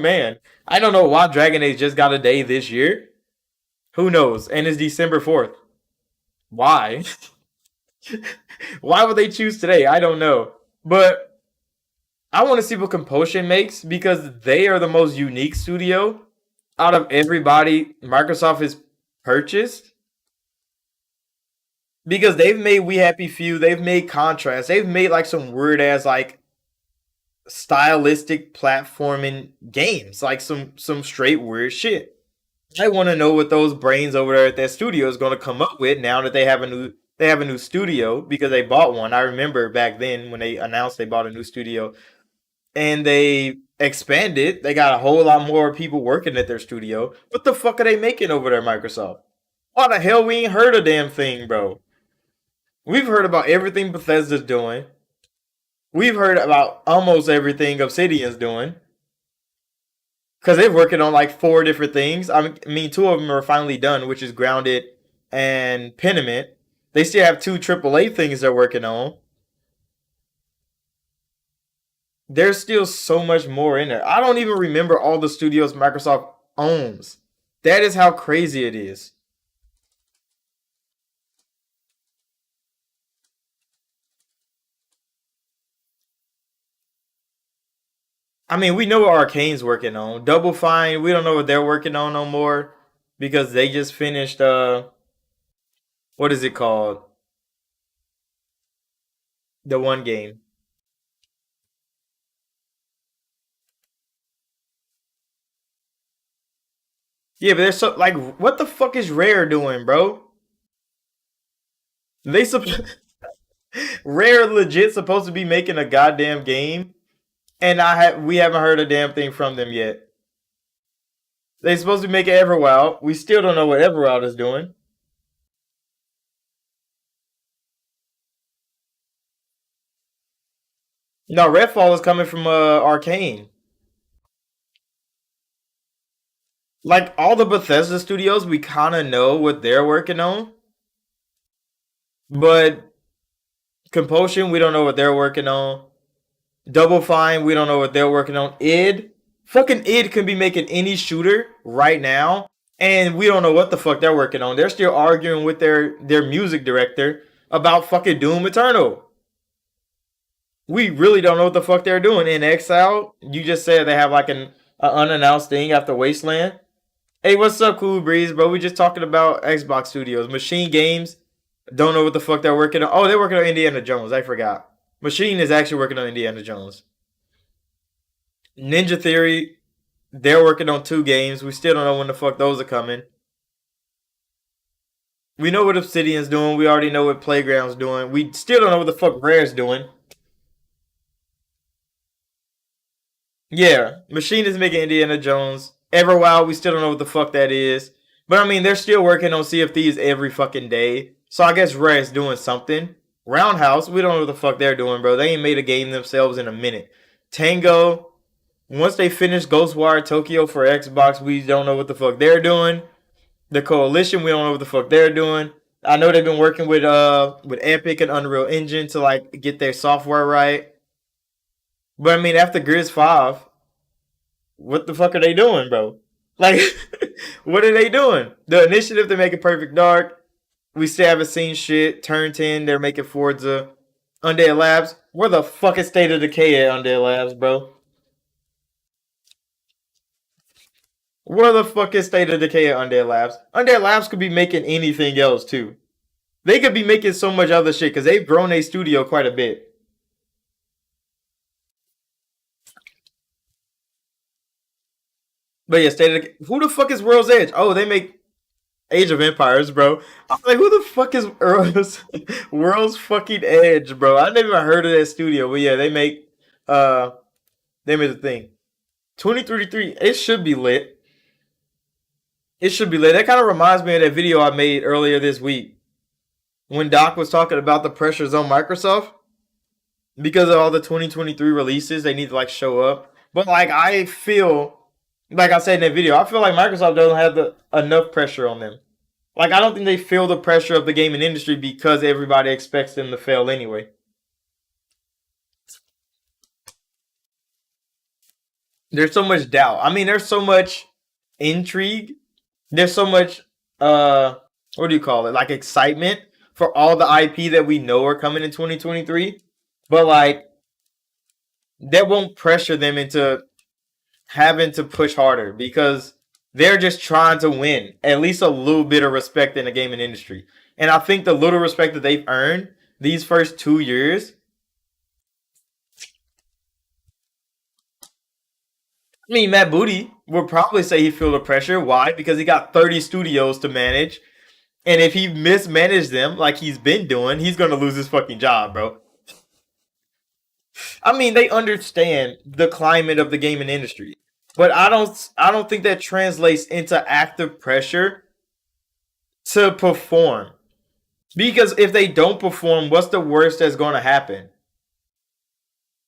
man. I don't know why Dragon Age just got a day this year. Who knows? And it's December 4th. Why? Why would they choose today? I don't know. But I want to see what Compulsion makes because they are the most unique studio out of everybody Microsoft has purchased. Because they've made We Happy Few, they've made Contrast, they've made like some weird ass like stylistic platforming games, like some straight weird shit. I want to know what those brains over there at that studio is going to come up with now that they have a new studio because they bought one. I remember back then when they announced they bought a new studio and they expanded. They got a whole lot more people working at their studio. What the fuck are they making over there, Microsoft? Why the hell we ain't heard a damn thing, bro? We've heard about everything Bethesda's doing. We've heard about almost everything Obsidian's doing. Because they're working on like four different things. I mean, two of them are finally done, which is Grounded and Pentiment. They still have two AAA things they're working on. There's still so much more in there. I don't even remember all the studios Microsoft owns. That is how crazy it is. I mean, we know what Arcane's working on. Double Fine, we don't know what they're working on no more because they just finished what is it called? The one game. Yeah, but they're so like what the fuck is Rare doing, bro? They sup- Rare legit supposed to be making a goddamn game and we haven't heard a damn thing from them yet. They supposed to be making Everwild. We still don't know what Everwild is doing. No, Redfall is coming from Arcane. Like all the Bethesda studios, we kind of know what they're working on, but Compulsion, we don't know what they're working on. Double Fine, we don't know what they're working on. Fucking id can be making any shooter right now, and we don't know what the fuck they're working on. They're still arguing with their music director about fucking Doom Eternal. We really don't know what the fuck they're doing. In Exile, you just said they have like an unannounced thing after Wasteland. Hey, what's up, Cool Breeze, bro? We just talking about Xbox Studios. Machine Games, don't know what the fuck they're working on. Oh, they're working on Indiana Jones. I forgot. Machine is actually working on Indiana Jones. Ninja Theory, they're working on two games. We still don't know when the fuck those are coming. We know what Obsidian's doing. We already know what Playground's doing. We still don't know what the fuck Rare's doing. Yeah, Machine is making Indiana Jones. Everwild, we still don't know what the fuck that is. But I mean, they're still working on Sea of Thieves every fucking day. So I guess Rare is doing something. Roundhouse, we don't know what the fuck they're doing, bro. They ain't made a game themselves in a minute. Tango, once they finish Ghostwire Tokyo for Xbox, we don't know what the fuck they're doing. The Coalition, we don't know what the fuck they're doing. I know they've been working with Epic and Unreal Engine to like get their software right. But I mean, after Gears 5, what the fuck are they doing, bro? Like, what are they doing? The initiative to make it Perfect Dark. We still haven't seen shit. Turn 10, they're making Forza. Undead Labs. Where the fuck is State of Decay at Undead Labs, bro? Where the fuck is State of Decay at Undead Labs? Undead Labs could be making anything else too. They could be making so much other shit because they've grown their studio quite a bit. But yeah, who the fuck is World's Edge? Oh, they make Age of Empires, bro. I'm like, who the fuck is World's fucking Edge, bro? I never even heard of that studio, but yeah, uh they made the thing. 2033, it should be lit. It should be lit. That kind of reminds me of that video I made earlier this week when Doc was talking about the pressures on Microsoft because of all the 2023 releases. They need to like show up, but like I feel, like I said in that video, I feel like Microsoft doesn't have enough pressure on them. Like I don't think they feel the pressure of the gaming industry because everybody expects them to fail anyway. There's so much doubt. I mean, there's so much intrigue. There's so much what do you call it? Like excitement for all the IP that we know are coming in 2023. But like that won't pressure them into having to push harder because they're just trying to win at least a little bit of respect in the gaming industry. And I think the little respect that they've earned these first 2 years, I mean, Matt Booty would probably say he feel the pressure. Why? Because he got 30 studios to manage. And if he mismanaged them like he's been doing, he's going to lose his fucking job, bro. I mean, they understand the climate of the gaming industry. But I don't think that translates into active pressure to perform. Because if they don't perform, what's the worst that's going to happen?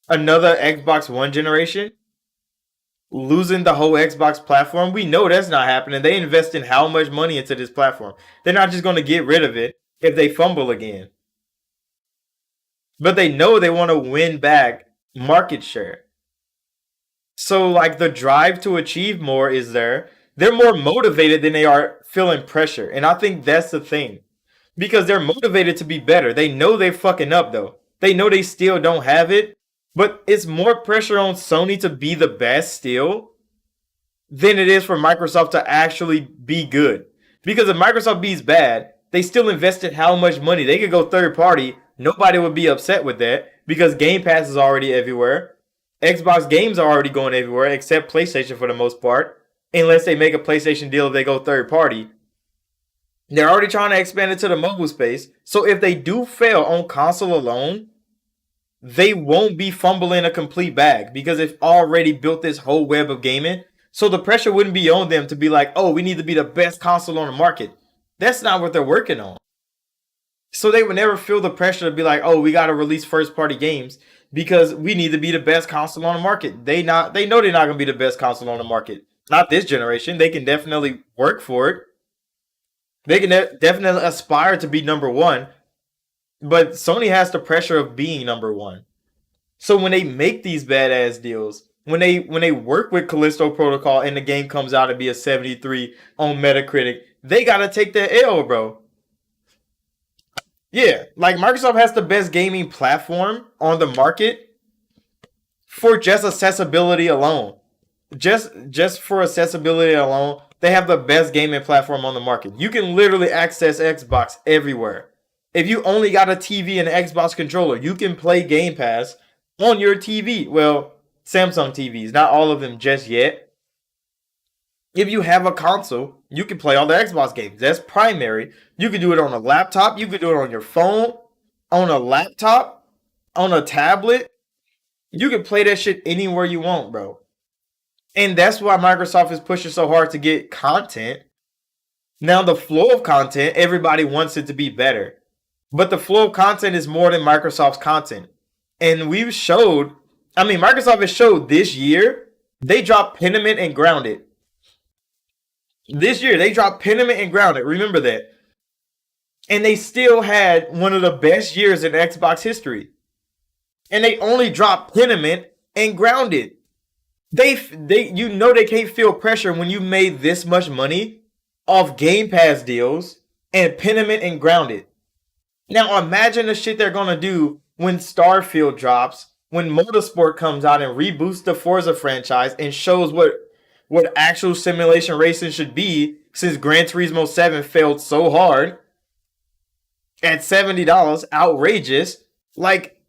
Another Xbox One generation? Losing the whole Xbox platform? We know that's not happening. They invest in how much money into this platform? They're not just going to get rid of it if they fumble again. But they know they want to win back market share. So, like, the drive to achieve more is there. They're more motivated than they are feeling pressure. And I think that's the thing. Because they're motivated to be better. They know they're fucking up, though. They know they still don't have it. But it's more pressure on Sony to be the best still than it is for Microsoft to actually be good. Because if Microsoft be's bad, they still invested how much money? They could go third party. Nobody would be upset with that because Game Pass is already everywhere. Xbox games are already going everywhere except PlayStation for the most part. Unless they make a PlayStation deal if they go third party. They're already trying to expand it to the mobile space. So if they do fail on console alone, they won't be fumbling a complete bag because they've already built this whole web of gaming. So the pressure wouldn't be on them to be like, oh, we need to be the best console on the market. That's not what they're working on. So they would never feel the pressure to be like, oh, we got to release first party games because we need to be the best console on the market. They know they're not going to be the best console on the market. Not this generation. They can definitely work for it. They can definitely aspire to be number one. But Sony has the pressure of being number one. So when they make these badass deals, when they work with Callisto Protocol and the game comes out to be a 73 on Metacritic, they gotta take that L, bro. Yeah, like Microsoft has the best gaming platform on the market for just accessibility alone. Just for accessibility alone, they have the best gaming platform on the market. You can literally access Xbox everywhere. If you only got a TV and an Xbox controller, you can play Game Pass on your TV. Well, Samsung TVs, not all of them just yet. If you have a console, you can play all the Xbox games. That's primary. You can do it on a laptop. You can do it on your phone, on a laptop, on a tablet. You can play that shit anywhere you want, bro. And that's why Microsoft is pushing so hard to get content. Now, the flow of content, everybody wants it to be better. But the flow of content is more than Microsoft's content. And Microsoft has showed this year, they dropped Pentiment and Grounded. This year, they dropped Pentiment and Grounded. Remember that. And they still had one of the best years in Xbox history. And they only dropped Pentiment and Grounded. They can't feel pressure when you made this much money off Game Pass deals and Pentiment and Grounded. Now imagine the shit they're gonna do when Starfield drops, when Motorsport comes out and reboots the Forza franchise and shows what actual simulation racing should be since Gran Turismo 7 failed so hard at $70, outrageous. Like,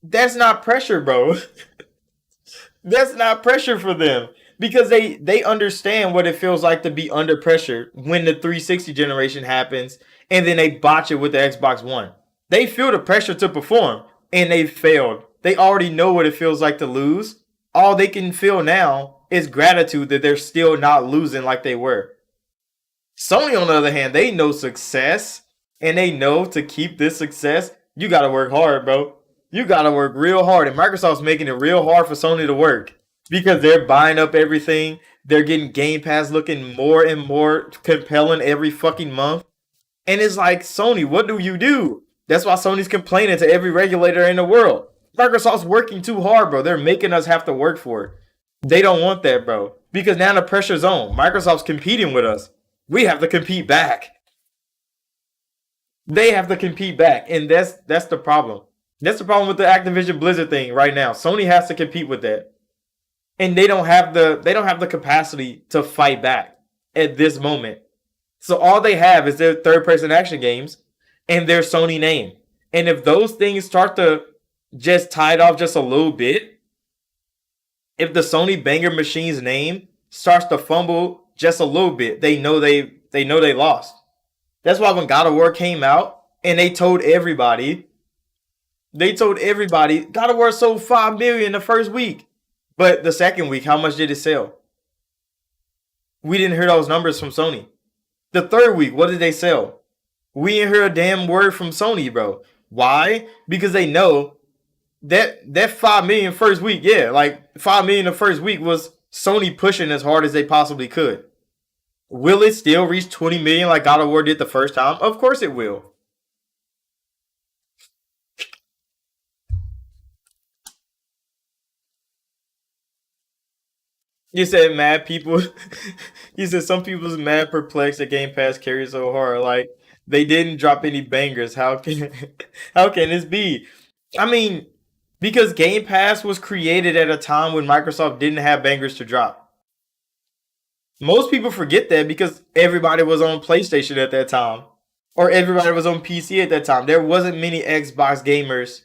that's not pressure, bro. That's not pressure for them because they understand what it feels like to be under pressure when the 360 generation happens and then they botch it with the Xbox One. They feel the pressure to perform and they failed. They already know what it feels like to lose. All they can feel now is gratitude that they're still not losing like they were. Sony, on the other hand, they know success and they know to keep this success, you got to work hard, bro. You got to work real hard. And Microsoft's making it real hard for Sony to work because they're buying up everything. They're getting Game Pass looking more and more compelling every fucking month. And it's like, Sony, what do you do? That's why Sony's complaining to every regulator in the world. Microsoft's working too hard, bro. They're making us have to work for it. They don't want that, bro. Because now the pressure's on. Microsoft's competing with us. We have to compete back. They have to compete back. And that's the problem. That's the problem with the Activision Blizzard thing right now. Sony has to compete with that. And they don't have the capacity to fight back at this moment. So all they have is their third-person action games and their Sony name. And if those things start to just tie it off just a little bit, if the Sony Banger Machine's name starts to fumble just a little bit, they know they lost. That's why when God of War came out and they told everybody, God of War sold 5 million the first week. But the second week, how much did it sell? We didn't hear those numbers from Sony. The third week, what did they sell? We ain't hear a damn word from Sony, bro. Why? Because they know that 5 million first week, yeah, like 5 million the first week was Sony pushing as hard as they possibly could. Will it still reach 20 million like God of War did the first time? Of course it will. You said mad people. You said some people's mad perplexed that Game Pass carries so hard. Like they didn't drop any bangers. How can how can this be? I mean, because Game Pass was created at a time when Microsoft didn't have bangers to drop. Most people forget that because everybody was on PlayStation at that time, or everybody was on PC at that time. There wasn't many Xbox gamers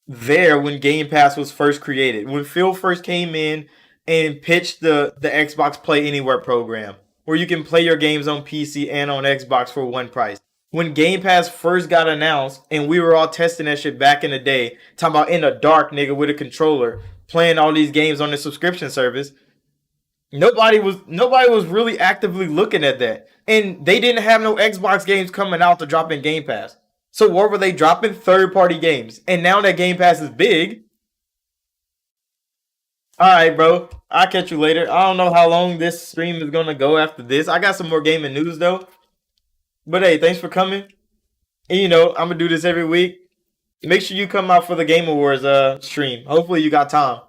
there when Game Pass was first created. When Phil first came in and pitched the Xbox Play Anywhere program, where you can play your games on PC and on Xbox for one price. When Game Pass first got announced and we were all testing that shit back in the day, talking about in the dark, nigga, with a controller, playing all these games on the subscription service, nobody was really actively looking at that. And they didn't have no Xbox games coming out to drop in Game Pass. So what were they dropping? Third party games. And now that Game Pass is big, all right, bro. I'll catch you later. I don't know how long this stream is gonna go after this. I got some more gaming news though. But hey, thanks for coming. And I'm gonna do this every week. Make sure you come out for the Game Awards stream. Hopefully you got time.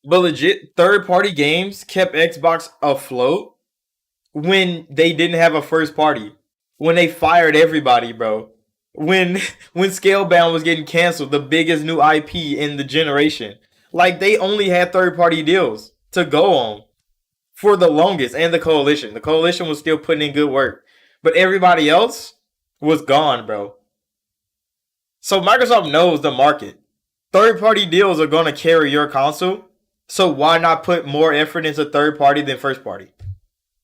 But legit, third party games kept Xbox afloat when they didn't have a first party. When they fired everybody, bro. When when Scalebound was getting canceled, the biggest new IP in the generation. Like they only had third party deals to go on for the longest, and the coalition. The coalition was still putting in good work. But everybody else was gone, bro. So Microsoft knows the market. Third party deals are gonna carry your console. So why not put more effort into third party than first party?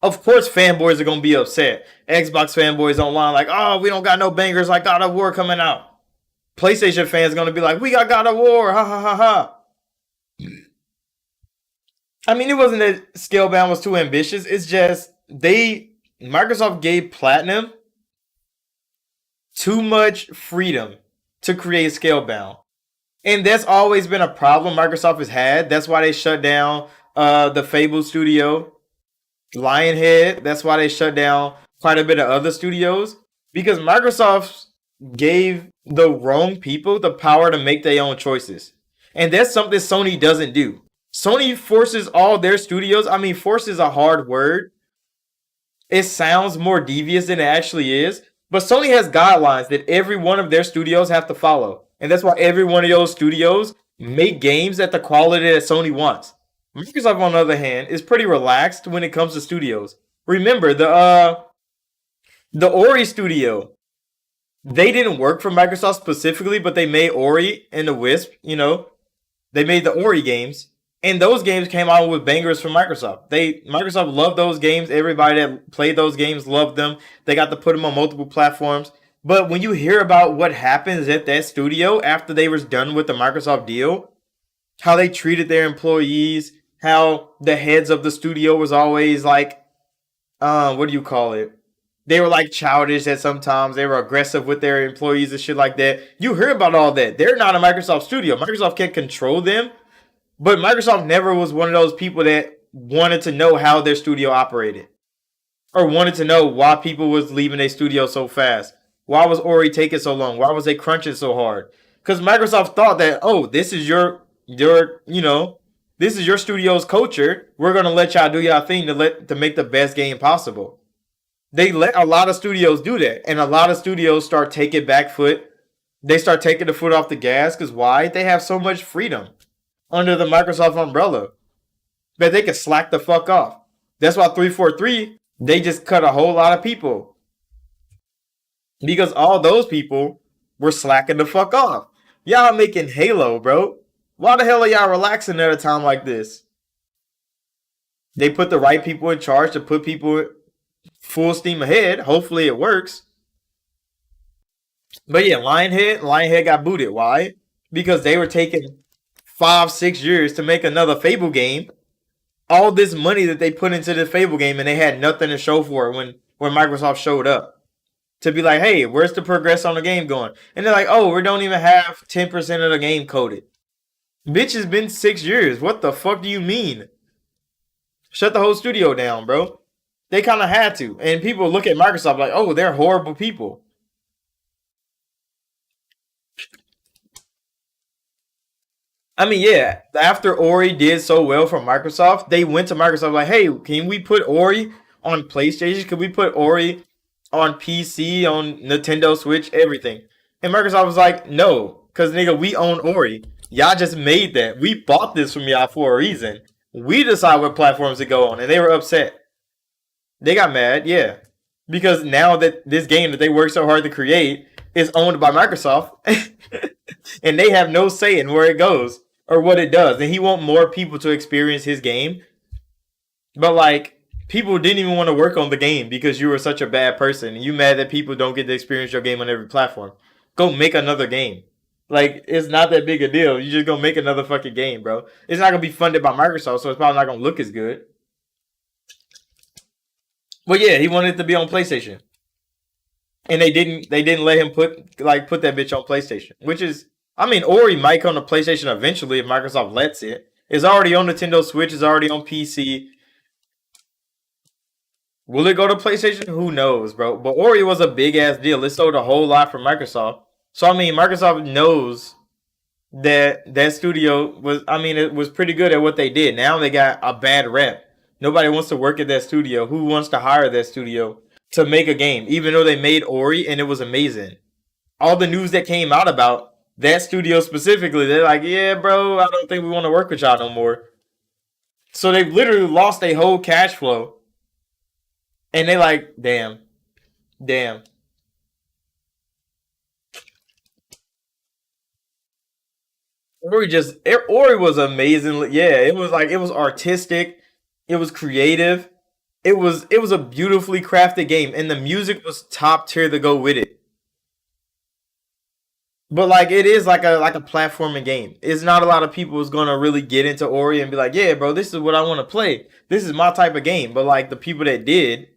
Of course, fanboys are gonna be upset. Xbox fanboys online, like, oh, we don't got no bangers like God of War coming out. PlayStation fans gonna be like, we got God of War, ha ha ha ha. I mean, it wasn't that Scalebound was too ambitious. It's just Microsoft gave Platinum too much freedom to create Scalebound, and that's always been a problem Microsoft has had. That's why they shut down the Fable studio. Lionhead. That's why they shut down quite a bit of other studios because Microsoft gave the wrong people the power to make their own choices. And that's something Sony doesn't do. Sony forces all their studios. I mean, force is a hard word. It sounds more devious than it actually is. But Sony has guidelines that every one of their studios have to follow. And that's why every one of those studios make games at the quality that Sony wants. Microsoft, on the other hand, is pretty relaxed when it comes to studios. Remember the Ori studio. They didn't work for Microsoft specifically, but they made Ori and the Wisp. They made the Ori games, and those games came out with bangers from Microsoft. Microsoft loved those games. Everybody that played those games loved them. They got to put them on multiple platforms. But when you hear about what happens at that studio after they was done with the Microsoft deal, how they treated their employees, how the heads of the studio was always like, what do you call it? They were like childish at sometimes. They were aggressive with their employees and shit like that. You hear about all that. They're not a Microsoft studio. Microsoft can't control them. But Microsoft never was one of those people that wanted to know how their studio operated. Or wanted to know why people was leaving their studio so fast. Why was Ori taking so long? Why was they crunching so hard? Because Microsoft thought that, oh, this is this is your studio's culture. We're gonna let y'all do y'all thing to make the best game possible. They let a lot of studios do that, and a lot of studios start taking back foot. They start taking the foot off the gas because why? They have so much freedom under the Microsoft umbrella that they can slack the fuck off. That's why 343 they just cut a whole lot of people because all those people were slacking the fuck off. Y'all making Halo, bro. Why the hell are y'all relaxing at a time like this? They put the right people in charge to put people full steam ahead. Hopefully it works. But yeah, Lionhead got booted. Why? Because they were taking 5-6 years to make another Fable game. all this money that they put into the Fable game, and they had nothing to show for it when Microsoft showed up to be like, hey, where's the progress on the game going? And they're like, oh, we don't even have 10% of the game coded. Bitch, it's been 6 years. What the fuck do you mean? Shut the whole studio down, bro. They kind of had to. And people look at Microsoft like, oh, they're horrible people. I mean, yeah, after Ori did so well for Microsoft, they went to Microsoft like, hey, can we put Ori on PlayStation? Could we put Ori on PC, on Nintendo Switch, everything? And Microsoft was like, no, because nigga, we own Ori. Y'all just made that. We bought this from y'all for a reason. We decide what platforms to go on. And they were upset. They got mad, yeah. Because now that this game that they worked so hard to create is owned by Microsoft, and they have no say in where it goes or what it does. And he want more people to experience his game. But like, people didn't even want to work on the game because you were such a bad person. And you mad that people don't get to experience your game on every platform. Go make another game. Like, it's not that big a deal. You just go make another fucking game, bro. It's not gonna be funded by Microsoft, so it's probably not gonna look as good. But yeah, he wanted it to be on PlayStation. And they didn't let him put that bitch on PlayStation. Which is, I mean, Ori might come to PlayStation eventually if Microsoft lets it. It's already on Nintendo Switch, it's already on PC. Will it go to PlayStation? Who knows, bro? But Ori was a big ass deal. It sold a whole lot for Microsoft. So I mean, Microsoft knows that studio was. I mean, it was pretty good at what they did. Now they got a bad rep. Nobody wants to work at that studio. Who wants to hire that studio to make a game? Even though they made Ori and it was amazing. All the news that came out about that studio specifically, they're like, yeah, bro, I don't think we want to work with y'all no more. So they've literally lost their whole cash flow. And they like, damn, damn. Ori was amazing. Yeah, it was like it was artistic, it was creative, it was a beautifully crafted game, and the music was top tier to go with it. But like it is like a platforming game. It's not a lot of people is gonna really get into Ori and be like, yeah, bro, this is what I want to play. This is my type of game. But like the people that did,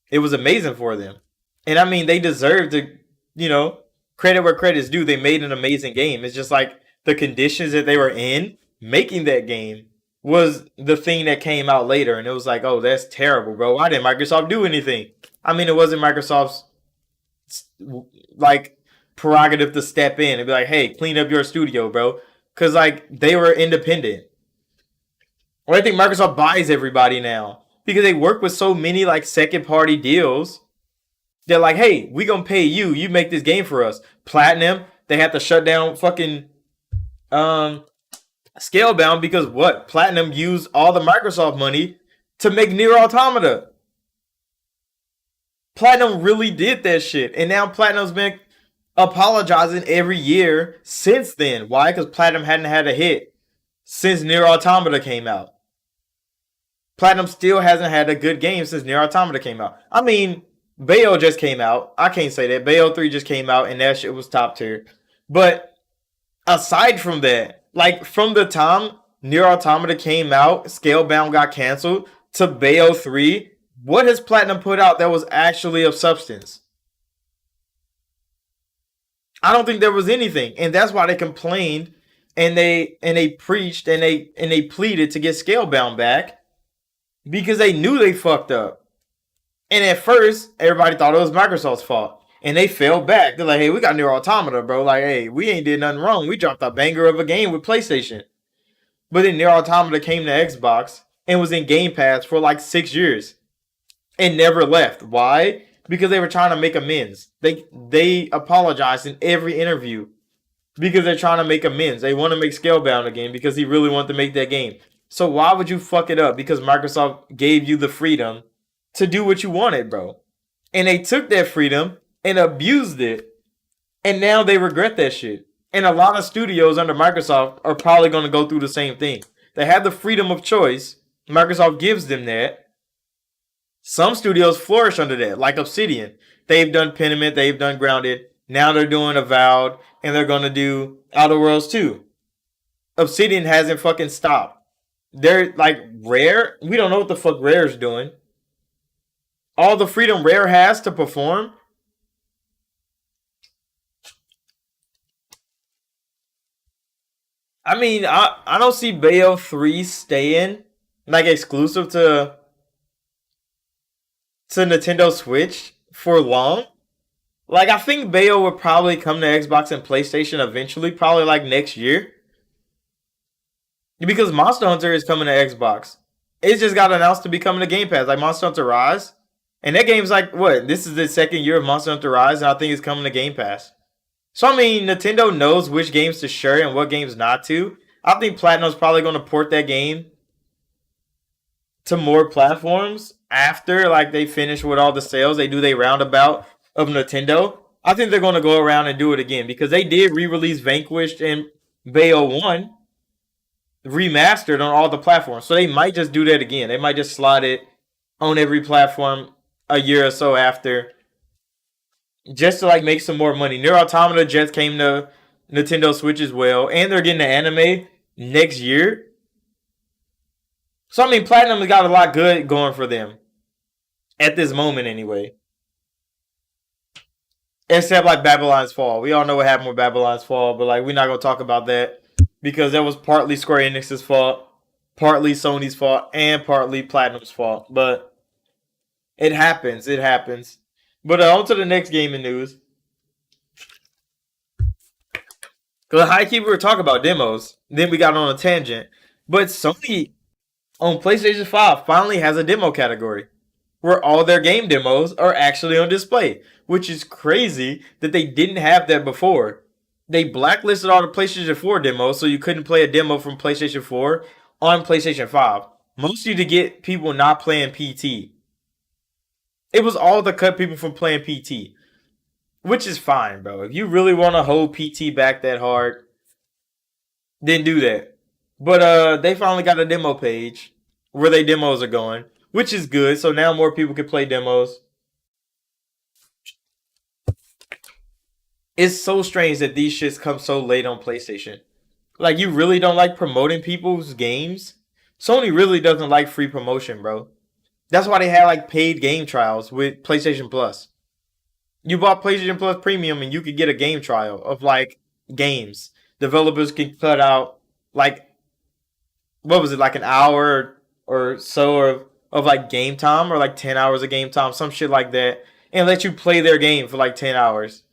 it was amazing for them. And I mean, they deserve to, you know, credit where credit's due. They made an amazing game. It's just like the conditions that they were in making that game was the thing that came out later. And it was like, oh, that's terrible, bro. Why didn't Microsoft do anything? I mean, it wasn't Microsoft's like prerogative to step in and be like, hey, clean up your studio, bro. Because like they were independent. Or I think Microsoft buys everybody now because they work with so many like second party deals. They're like, hey, we gonna pay you. You make this game for us. Platinum. They had to shut down fucking um Scalebound because what? Platinum used all the Microsoft money to make Nier Automata. Platinum really did that shit, and now Platinum's been apologizing every year since then. Why? Because Platinum hadn't had a hit since Nier Automata came out. Platinum still hasn't had a good game since Nier Automata came out. I mean, Bayo just came out. I can't say that. Bayo 3 just came out, and that shit was top tier. But aside from that, like from the time Nier Automata came out, Scalebound got canceled, to Bayo 3, what has Platinum put out that was actually of substance? I don't think there was anything. And that's why they complained and they preached and they pleaded to get Scalebound back because they knew they fucked up. And at first, everybody thought it was Microsoft's fault. And they fell back. They're like, hey, we got Nier Automata, bro. Like, hey, we ain't did nothing wrong. We dropped a banger of a game with PlayStation. But then Nier Automata came to Xbox and was in Game Pass for like 6 years and never left. Why? Because they were trying to make amends. They apologized in every interview because they're trying to make amends. They want to make Scalebound again because he really wanted to make that game. So why would you fuck it up? Because Microsoft gave you the freedom to do what you wanted, bro. And they took that freedom and abused it. And now they regret that shit. And a lot of studios under Microsoft are probably going to go through the same thing. They have the freedom of choice. Microsoft gives them that. Some studios flourish under that, like Obsidian. They've done Pentiment, they've done Grounded. Now they're doing Avowed, and they're going to do Outer Worlds 2. Obsidian hasn't fucking stopped. They're like Rare. We don't know what the fuck Rare's doing. All the freedom Rare has to perform. I mean, I don't see Bayo 3 staying like exclusive to Nintendo Switch for long. Like I think Bayo would probably come to Xbox and PlayStation eventually, probably like next year. Because Monster Hunter is coming to Xbox. It just got announced to be coming to Game Pass, like Monster Hunter Rise. And that game's like what? This is the second year of Monster Hunter Rise, and I think it's coming to Game Pass. So I mean, Nintendo knows which games to share and what games not to. I think Platinum's probably going to port that game to more platforms after like they finish with all the sales. They do their roundabout of Nintendo. I think they're going to go around and do it again because they did re-release Vanquished and Bayo 1 remastered on all the platforms. So they might just do that again. They might just slot it on every platform a year or so after just to like make some more money. Nier Automata just came to Nintendo Switch as well, and they're getting the anime next year. So I mean, Platinum has got a lot good going for them at this moment, anyway. Except like Babylon's Fall. We all know what happened with Babylon's Fall, but like we're not gonna talk about that because that was partly Square Enix's fault, partly Sony's fault, and partly Platinum's fault. But it happens. It happens. But on to the next gaming news. Because high key we were talking about demos. Then we got on a tangent. But Sony on PlayStation 5 finally has a demo category where all their game demos are actually on display, which is crazy that they didn't have that before. They blacklisted all the PlayStation 4 demos so you couldn't play a demo from PlayStation 4 on PlayStation 5. Mostly to get people not playing PT. It was all to cut people from playing PT. Which is fine, bro. If you really want to hold PT back that hard, then do that. But they finally got a demo page where their demos are going, which is good. So now more people can play demos. It's so strange that these shits come so late on PlayStation. Like you really don't like promoting people's games? Sony really doesn't like free promotion, bro. That's why they had like paid game trials with PlayStation Plus. You bought PlayStation Plus Premium and you could get a game trial of like games. Developers can cut out like what was it, like an hour or so of like game time or like 10 hours of game time, some shit like that, and let you play their game for like 10 hours.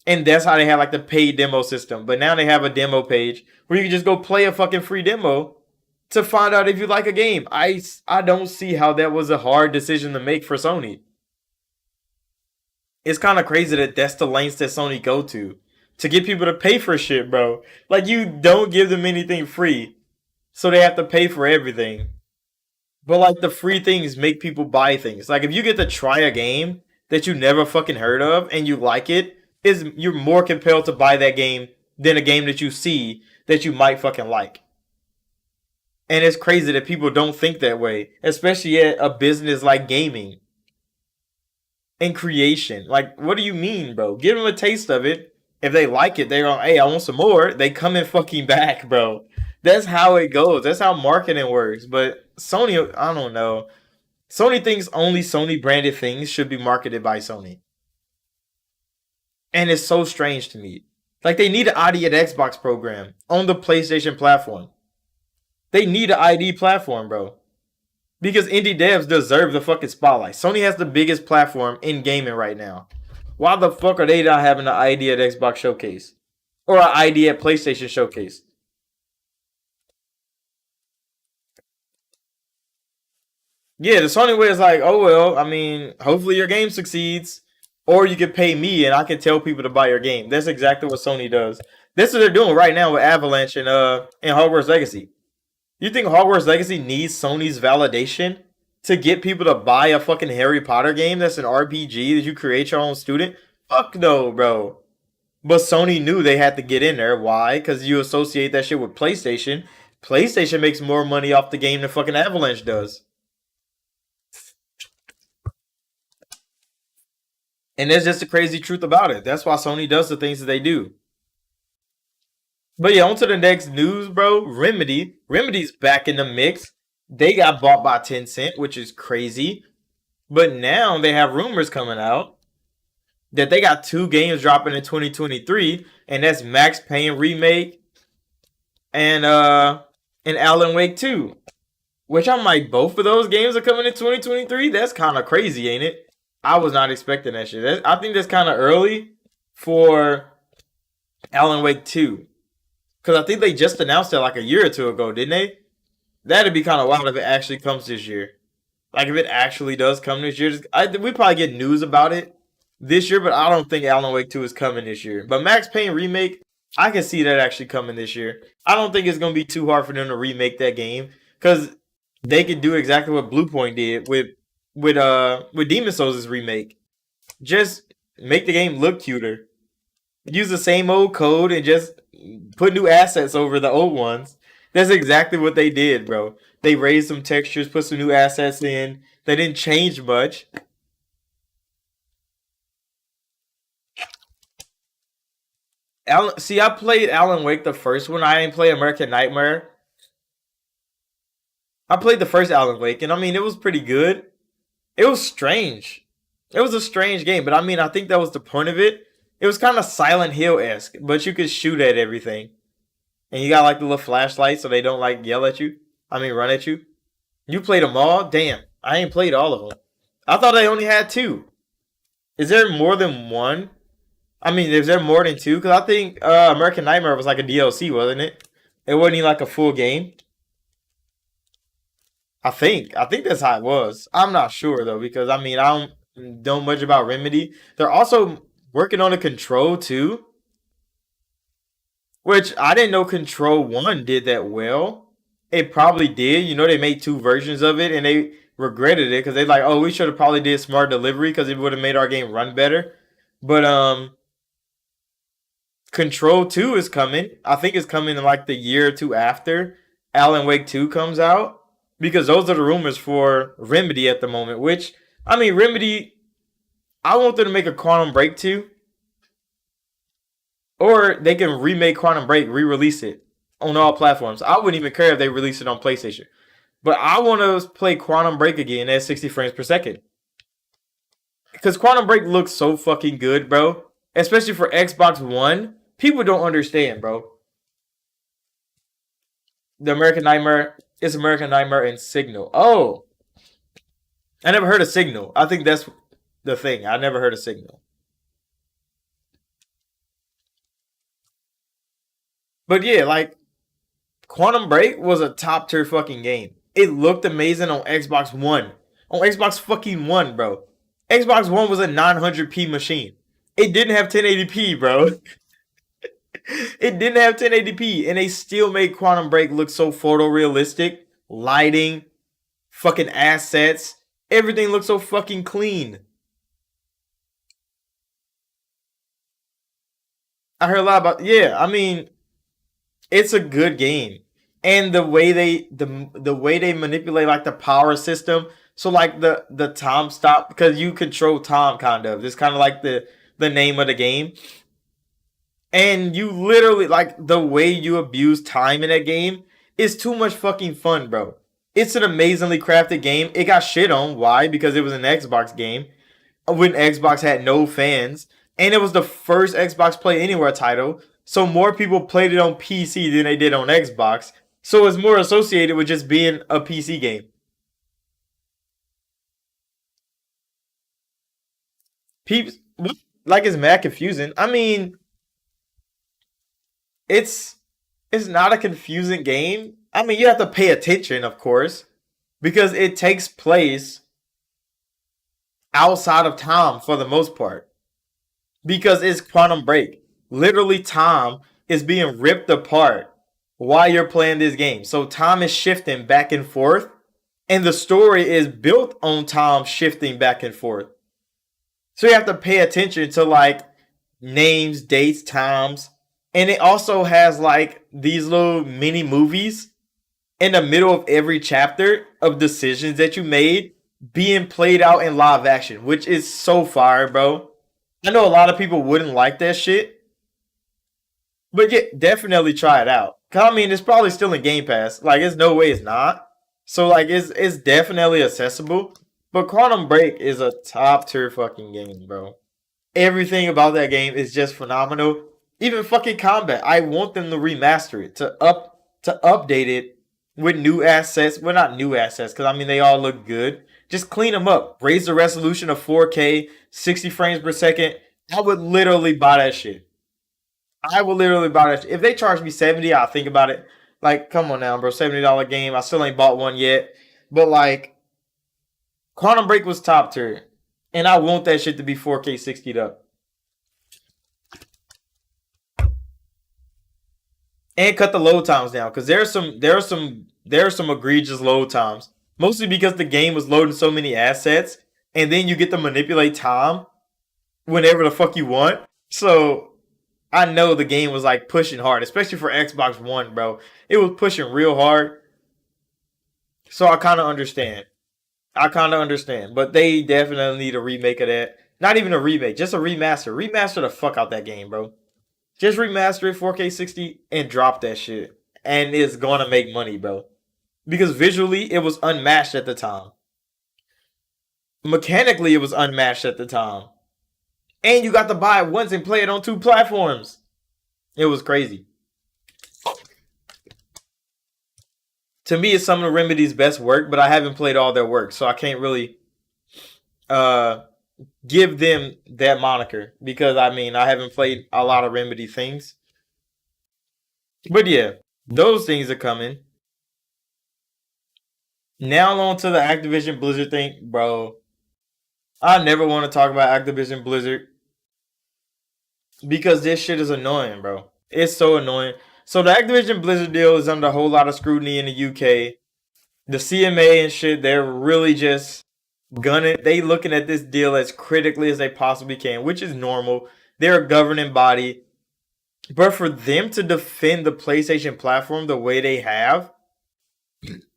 And that's how they had like the paid demo system. But now they have a demo page where you can just go play a fucking free demo to find out if you like a game. I don't see how that was a hard decision to make for Sony. It's kind of crazy that that's the lengths that Sony go to get people to pay for shit, bro. Like you don't give them anything free, so they have to pay for everything. But like the free things make people buy things. Like if you get to try a game that you never fucking heard of and you like it, is you're more compelled to buy that game than a game that you see that you might fucking like. And it's crazy that people don't think that way, especially at a business like gaming and creation. Like, what do you mean, bro? Give them a taste of it. If they like it, they're going, hey, I want some more. They come in fucking back, bro. That's how it goes. That's how marketing works. But Sony, I don't know. Sony thinks only Sony branded things should be marketed by Sony. And it's so strange to me. Like, they need an ID at Xbox program on the PlayStation platform. They need an ID platform, bro. Because indie devs deserve the fucking spotlight. Sony has the biggest platform in gaming right now. Why the fuck are they not having an ID at Xbox Showcase? Or an ID at PlayStation Showcase? Yeah, the Sony way is like, oh well, I mean, hopefully your game succeeds. Or you can pay me and I can tell people to buy your game. That's exactly what Sony does. That's what they're doing right now with Avalanche and Hogwarts Legacy. You think Hogwarts Legacy needs Sony's validation to get people to buy a fucking Harry Potter game that's an RPG that you create your own student? Fuck no, bro. But Sony knew they had to get in there. Why? Because you associate that shit with PlayStation. PlayStation makes more money off the game than fucking Avalanche does. And that's just the crazy truth about it. That's why Sony does the things that they do. But yeah, on to the next news, bro. Remedy's back in the mix. They got bought by Tencent, which is crazy. But now they have rumors coming out that they got two games dropping in 2023, and that's Max Payne remake and Alan Wake 2. Which I'm like, both of those games are coming in 2023. That's kind of crazy, ain't it? I was not expecting that shit. I think that's kind of early for Alan Wake 2. Because I think they just announced it like a year or two ago, didn't they? That'd be kind of wild if it actually comes this year. Like if it actually does come this year, we probably get news about it this year, but I don't think Alan Wake 2 is coming this year. But Max Payne remake, I can see that actually coming this year. I don't think it's gonna be too hard for them to remake that game because they could do exactly what Bluepoint did with Demon Souls' remake. Just make the game look cuter. Use the same old code and just put new assets over the old ones. That's exactly what they did, bro. They raised some textures, put some new assets in. They didn't change much. See, I played Alan Wake the first one. I didn't play American Nightmare. I played the first Alan Wake, and I mean, it was pretty good. It was strange. It was a strange game, but I mean, I think that was the point of it. It was kind of Silent Hill esque, but you could shoot at everything, and you got like the little flashlight so they don't like yell at you. I mean, run at you. You played them all? Damn, I ain't played all of them. I thought they only had two. Is there more than one? I mean, is there more than two? Because I think American Nightmare was like a DLC, wasn't it? It wasn't even like a full game. I think. I think that's how it was. I'm not sure though, because I mean, I don't know much about Remedy. They're also working on a Control too, which I didn't know Control One did that well. It probably did. You know, they made two versions of it, and they regretted it because they like, oh, we should have probably did smart delivery because it would have made our game run better. But Control Two is coming. I think it's coming in like the year or two after Alan Wake Two comes out because those are the rumors for Remedy at the moment. Which I mean, Remedy, I want them to make a Quantum Break 2, or they can remake Quantum Break, re-release it on all platforms. I wouldn't even care if they release it on PlayStation. But I want to play Quantum Break again at 60 frames per second. Because Quantum Break looks so fucking good, bro. Especially for Xbox One. People don't understand, bro. The American Nightmare is American Nightmare and Signal. Oh, I never heard of Signal. I think that's the thing. I never heard of Signal. But yeah, like Quantum Break was a top tier fucking game. It looked amazing on Xbox One. On Xbox fucking One, bro. Xbox One was a 900p machine. It didn't have 1080p, bro. It didn't have 1080p, and they still made Quantum Break look so photorealistic. Lighting, fucking assets, everything looks so fucking clean. I heard a lot about. Yeah, I mean, it's a good game, and the way they manipulate like the power system. So like the time stop because you control time kind of. It's kind of like the name of the game. And you literally like the way you abuse time in that game is too much fucking fun, bro. It's an amazingly crafted game. It got shit on. Why? Because it was an Xbox game when Xbox had no fans. And it was the first Xbox Play Anywhere title. So more people played it on PC than they did on Xbox. So it's more associated with just being a PC game. Peeps like it's mad confusing. I mean, it's it's not a confusing game. I mean, you have to pay attention, of course, because it takes place outside of time for the most part. Because it's Quantum Break. Literally, time is being ripped apart while you're playing this game. So time is shifting back and forth, and the story is built on time shifting back and forth. So you have to pay attention to like names, dates, times, and it also has like these little mini movies in the middle of every chapter of decisions that you made being played out in live action, which is so fire, bro. I know a lot of people wouldn't like that shit, But yeah, definitely try it out. 'Cause I mean, it's probably still in Game Pass. Like, there's no way it's not. So like, it's definitely accessible. But Quantum Break is a top tier fucking game, bro. Everything about that game is just phenomenal. Even fucking combat. I want them to remaster it, to update it with new assets. Well, not new assets, because I mean they all look good. Just clean them up. Raise the resolution of 4K, 60 frames per second. I would literally buy that shit. I would literally buy that shit. If they charge me 70, I'll think about it. Like, come on now, bro. $70 game. I still ain't bought one yet. But like, Quantum Break was top tier. And I want that shit to be 4K 60'd up. And cut the load times down. Cause there are some egregious load times. Mostly because the game was loading so many assets. And then you get to manipulate time whenever the fuck you want. So I know the game was like pushing hard, especially for Xbox One, bro. It was pushing real hard. So I kind of understand. I kind of understand. But they definitely need a remake of that. Not even a remake, just a remaster. Remaster the fuck out that game, bro. Just remaster it 4K 60 and drop that shit. And it's gonna make money, bro. Because visually, it was unmatched at the time. Mechanically, it was unmatched at the time. And you got to buy it once and play it on two platforms. It was crazy. To me, it's some of Remedy's best work, but I haven't played all their work, so I can't really uh give them that moniker because I mean I haven't played a lot of Remedy things. But yeah, those things are coming. Now on to the Activision Blizzard thing, bro. I never want to talk about Activision Blizzard because this shit is annoying, bro. It's so annoying. So the Activision Blizzard deal is under a whole lot of scrutiny in the UK. The CMA and shit, they're really just gunning. They looking at this deal as critically as they possibly can, which is normal. They're a governing body. But for them to defend the PlayStation platform the way they have,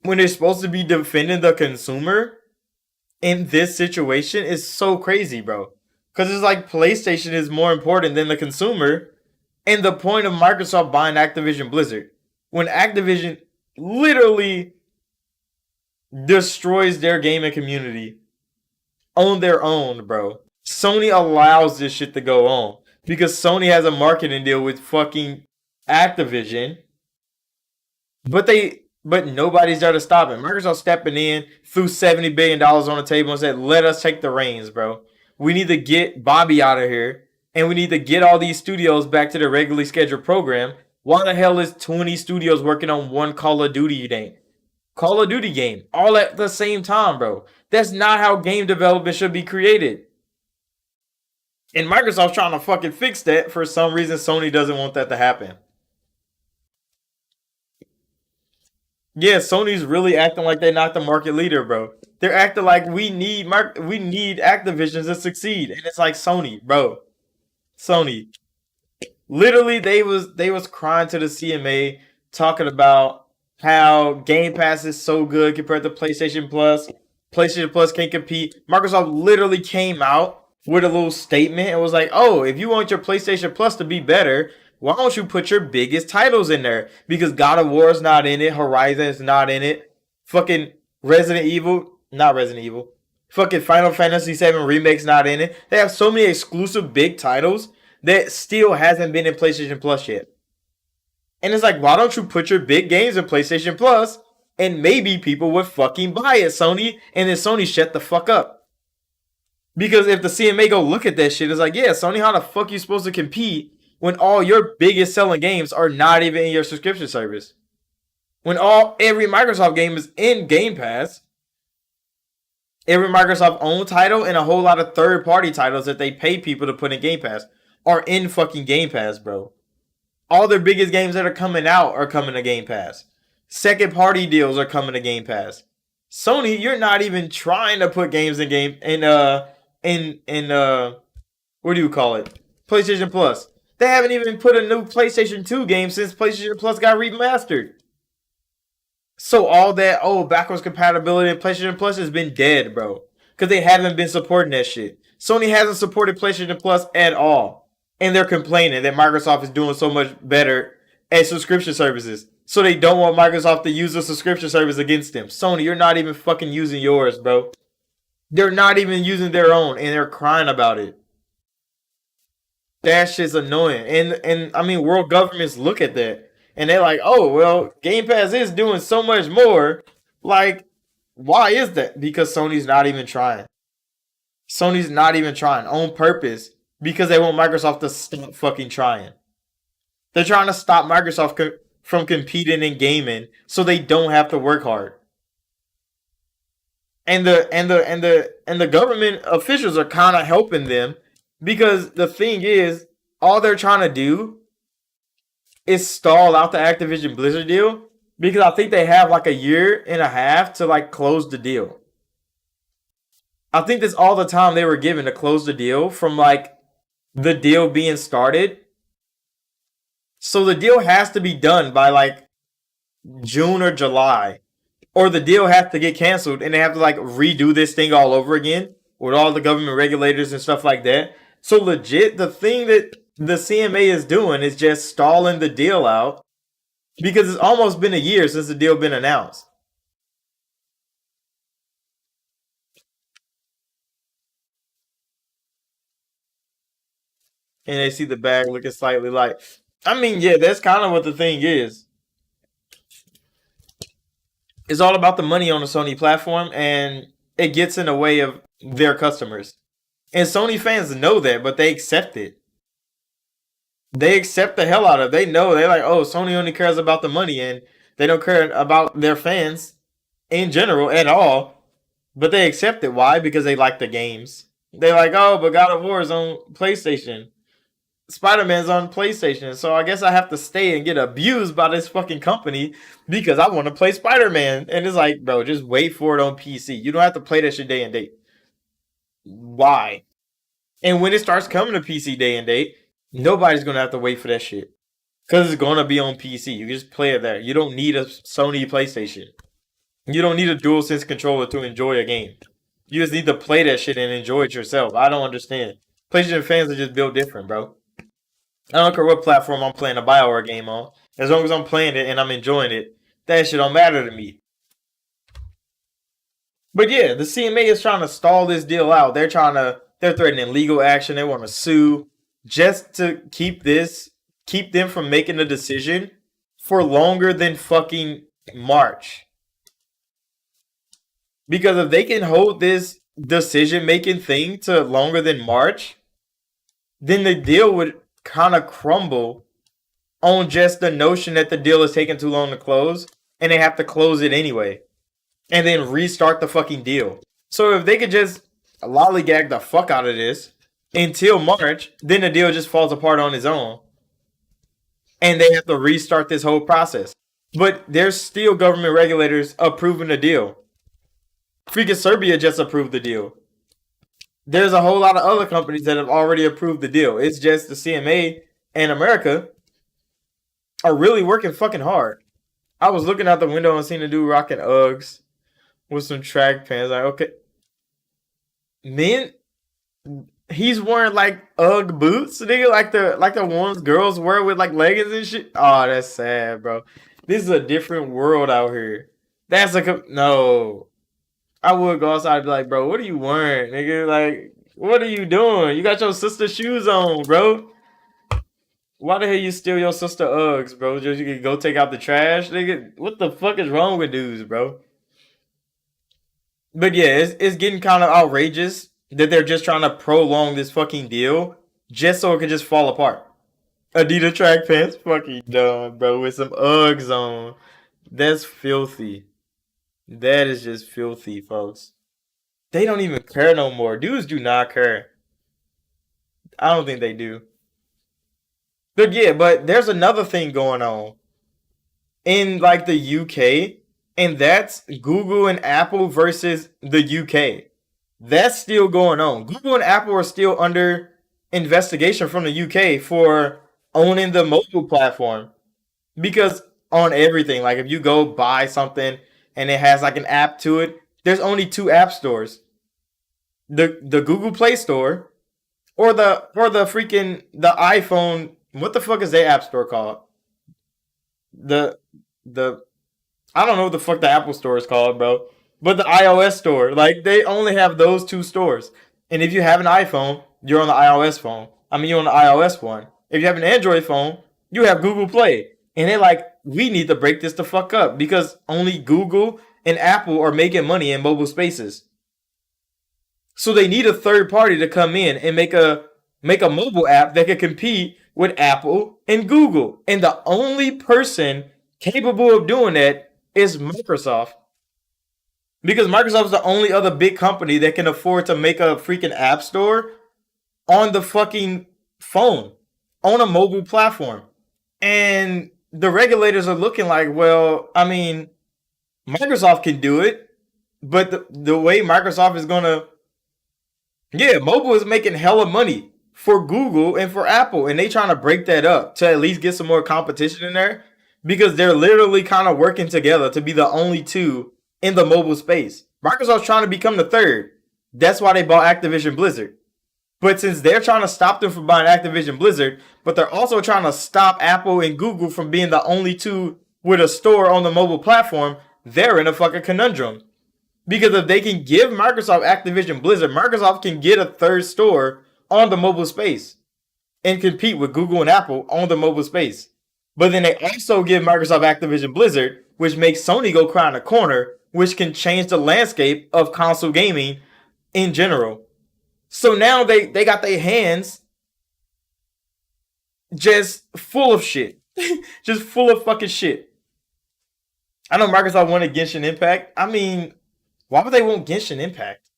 when they're supposed to be defending the consumer in this situation, is so crazy, bro. Because it's like PlayStation is more important than the consumer. And the point of Microsoft buying Activision Blizzard, when Activision literally destroys their gaming community on their own, bro. Sony allows this shit to go on because Sony has a marketing deal with fucking Activision, but nobody's there to stop it. Microsoft stepping in, threw $70 billion on the table and said, "Let us take the reins, bro. We need to get Bobby out of here, and we need to get all these studios back to their regularly scheduled program." Why the hell is 20 studios working on one Call of Duty game? Call of Duty game all at the same time, bro. That's not how game development should be created. And Microsoft's trying to fucking fix that. For some reason, Sony doesn't want that to happen. Yeah, Sony's really acting like they're not the market leader, bro. They're acting like we need Activision to succeed, and it's like Sony, bro. Sony. Literally, they was crying to the CMA, talking about how Game Pass is so good compared to PlayStation Plus. PlayStation Plus can't compete. Microsoft literally came out with a little statement and was like, "Oh, if you want your PlayStation Plus to be better, why don't you put your biggest titles in there? Because God of War is not in it, Horizon is not in it, fucking Resident Evil, not Resident Evil, fucking Final Fantasy VII Remake's not in it. They have so many exclusive big titles that still hasn't been in PlayStation Plus yet. And it's like, why don't you put your big games in PlayStation Plus and maybe people would fucking buy it, Sony, and then Sony shut the fuck up. Because if the CMA go look at that shit, it's like, yeah, Sony, how the fuck you supposed to compete when all your biggest selling games are not even in your subscription service? When every Microsoft game is in Game Pass, every Microsoft owned title and a whole lot of third party titles that they pay people to put in Game Pass are in fucking Game Pass, bro. All their biggest games that are coming out are coming to Game Pass. Second party deals are coming to Game Pass. Sony, you're not even trying to put games in what do you call it? PlayStation Plus. They haven't even put a new PlayStation 2 game since PlayStation Plus got remastered. So all that backwards compatibility in PlayStation Plus has been dead, bro. Because they haven't been supporting that shit. Sony hasn't supported PlayStation Plus at all. and they're complaining that Microsoft is doing so much better at subscription services. So they don't want Microsoft to use a subscription service against them. Sony, you're not even fucking using yours, bro. They're not even using their own, and they're crying about it. That shit's annoying. And I mean, world governments look at that and they're like, oh well, Game Pass is doing so much more. Like, why is that? Because Sony's not even trying. Sony's not even trying on purpose because they want Microsoft to stop fucking trying. They're trying to stop Microsoft from competing in gaming so they don't have to work hard. And the government officials are kind of helping them because the thing is, all they're trying to do is stall out the Activision Blizzard deal because I think they have like a year and a half to like close the deal. I think that's all the time they were given to close the deal from like the deal being started. So the deal has to be done by like June or July. Or the deal has to get canceled and they have to like redo this thing all over again with all the government regulators and stuff like that. So legit, the thing that the CMA is doing is just stalling the deal out because it's almost been a year since the deal been announced. And they see the bag looking slightly like, I mean, yeah, that's kind of what the thing is. It's all about the money on the Sony platform, and it gets in the way of their customers. And Sony fans know that, but they accept it. They accept the hell out of it. They know they're like, oh, Sony only cares about the money, and they don't care about their fans in general at all. But they accept it. Why? Because they like the games. They're like, oh, but God of War is on PlayStation. Spider-Man's on PlayStation, so I guess I have to stay and get abused by this fucking company because I want to play Spider-Man. And it's like, bro, just wait for it on PC. You don't have to play that shit day and date. Why? And when it starts coming to PC day and date, nobody's gonna have to wait for that shit because it's gonna be on PC. You can just play it there. You don't need a Sony PlayStation. You don't need a DualSense controller to enjoy a game. You just need to play that shit and enjoy it yourself. I don't understand. PlayStation fans are just built different, bro. I don't care what platform I'm playing a BioWare game on. As long as I'm playing it and I'm enjoying it, that shit don't matter to me. But yeah, the CMA is trying to stall this deal out. They're threatening legal action. They want to sue just to keep them from making a decision for longer than fucking March. Because if they can hold this decision making thing to longer than March, then the deal would kind of crumble on just the notion that the deal is taking too long to close and they have to close it anyway and then restart the fucking deal. So if they could just lollygag the fuck out of this until March, then the deal just falls apart on its own and they have to restart this whole process. But there's still government regulators approving the deal. Freaking Serbia just approved the deal. There's a whole lot of other companies that have already approved the deal. It's just the CMA and America are really working fucking hard. I was looking out the window and seeing a dude rocking Uggs with some track pants. Like, okay. Man, he's wearing like Ugg boots, nigga, like the ones girls wear with like leggings and shit. Oh, that's sad, bro. This is a different world out here. That's no. I would go outside and be like, bro, what are you wearing, nigga? Like, what are you doing? You got your sister's shoes on, bro. Why the hell you steal your sister Uggs, bro? Just you can go take out the trash, nigga. What the fuck is wrong with dudes, bro? But yeah, it's getting kind of outrageous that they're just trying to prolong this fucking deal just so it can just fall apart. Adidas track pants, fucking dumb, bro, with some Uggs on. That's filthy. That is just filthy, folks. They don't even care no more. Dudes do not care. I don't think they do. But yeah, but there's another thing going on in like the UK, and that's Google and Apple versus the UK. That's still going on. Google and Apple are still under investigation from the UK for owning the mobile platform. Because on everything, like if you go buy something and it has like an app to it, there's only two app stores. The Google Play Store or the freaking the iPhone. What the fuck is their app store called? The the I don't know what the fuck the Apple store is called, bro. But the iOS store, like they only have those two stores. And if you have an iPhone, you're on the iOS phone. I mean, you're on the iOS one. If you have an Android phone, you have Google Play. And they're like, we need to break this the fuck up because only Google and Apple are making money in mobile spaces. So they need a third party to come in and make a mobile app that can compete with Apple and Google. And the only person capable of doing that is Microsoft. Because Microsoft is the only other big company that can afford to make a freaking app store on the fucking phone, on a mobile platform. And the regulators are looking like, well, I mean, Microsoft can do it, but the way Microsoft is going to, yeah, mobile is making hella money for Google and for Apple. And they trying to break that up to at least get some more competition in there because they're literally kind of working together to be the only two in the mobile space. Microsoft's trying to become the third. That's why they bought Activision Blizzard. But since they're trying to stop them from buying Activision Blizzard, but they're also trying to stop Apple and Google from being the only two with a store on the mobile platform, they're in a fucking conundrum. Because if they can give Microsoft Activision Blizzard, Microsoft can get a third store on the mobile space and compete with Google and Apple on the mobile space. But then they also give Microsoft Activision Blizzard, which makes Sony go cry in a corner, which can change the landscape of console gaming in general. So now they got their hands just full of shit. Just full of fucking shit. I know Microsoft wanted Genshin Impact. I mean, why would they want Genshin Impact?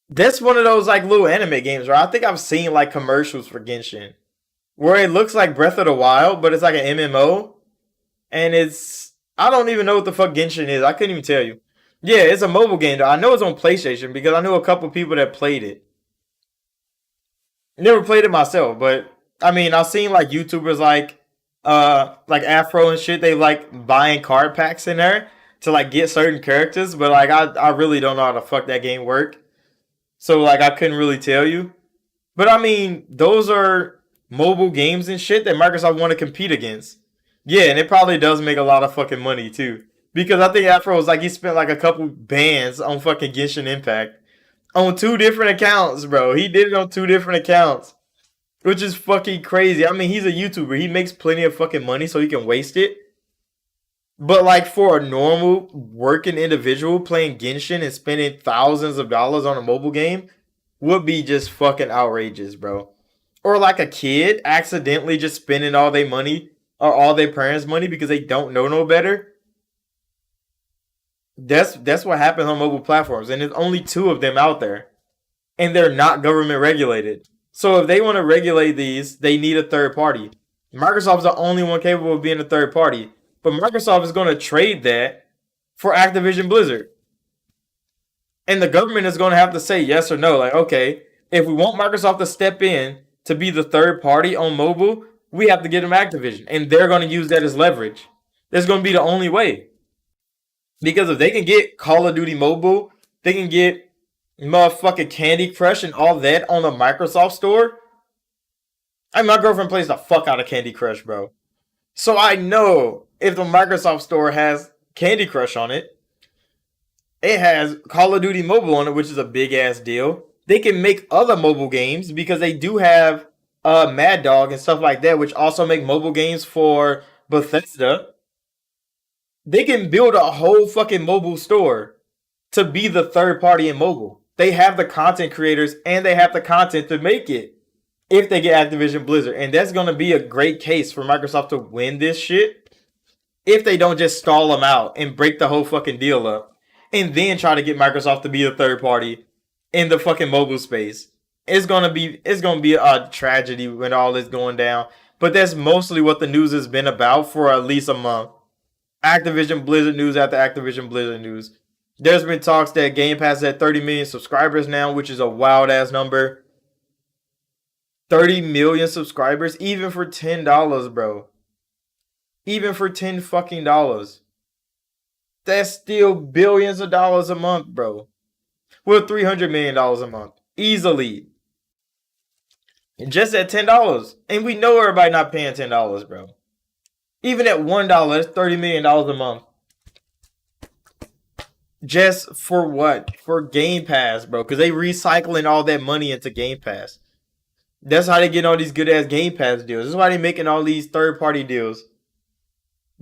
That's one of those like little anime games, right? I think I've seen like commercials for Genshin where it looks like Breath of the Wild, but it's like an MMO. And it's I don't even know what the fuck Genshin is. I couldn't even tell you. Yeah, it's a mobile game though. I know it's on PlayStation because I know a couple people that played it. Never played it myself, but I mean I've seen like YouTubers like Afro and shit, they like buying card packs in there to like get certain characters, but like I really don't know how the fuck that game work. So like I couldn't really tell you. But I mean, those are mobile games and shit that Microsoft want to compete against. Yeah, and it probably does make a lot of fucking money too. Because I think Afro was like he spent like a couple bands on fucking Genshin Impact on two different accounts, bro. He did it on two different accounts, which is fucking crazy. I mean, he's a YouTuber. He makes plenty of fucking money, so he can waste it. But like for a normal working individual playing Genshin and spending thousands of dollars on a mobile game would be just fucking outrageous, bro. Or like a kid accidentally just spending all their money or all their parents' money because they don't know no better. That's what happens on mobile platforms, and there's only two of them out there, and they're not government regulated. So if they want to regulate these, they need a third party. Microsoft's the only one capable of being a third party, but Microsoft is going to trade that for Activision Blizzard, and the government is going to have to say yes or no. Like, okay, if we want Microsoft to step in to be the third party on mobile, we have to get them Activision, and they're going to use that as leverage. That's going to be the only way. Because if they can get Call of Duty Mobile, they can get motherfucking Candy Crush and all that on the Microsoft store. I mean, my girlfriend plays the fuck out of Candy Crush, bro. So I know if the Microsoft store has Candy Crush on it, it has Call of Duty Mobile on it, which is a big ass deal. They can make other mobile games because they do have Mad Dog and stuff like that, which also make mobile games for Bethesda. They can build a whole fucking mobile store to be the third party in mobile. They have the content creators and they have the content to make it if they get Activision Blizzard. And that's going to be a great case for Microsoft to win this shit if they don't just stall them out and break the whole fucking deal up and then try to get Microsoft to be the third party in the fucking mobile space. It's gonna be a tragedy when all this going down. But that's mostly what the news has been about for at least a month. Activision Blizzard news after Activision Blizzard news. There's been talks that Game Pass is at 30 million subscribers now, which is a wild ass number. 30 million subscribers, even for $10, bro. Even for 10 fucking dollars. That's still billions of dollars a month, bro. Well, $300 million a month. Easily. Just at $10. And we know everybody not paying $10, bro. Even at $1, that's $30 million a month. Just for what? For Game Pass, bro. Because they recycling all that money into Game Pass. That's how they get all these good ass Game Pass deals. That's why they making all these third party deals.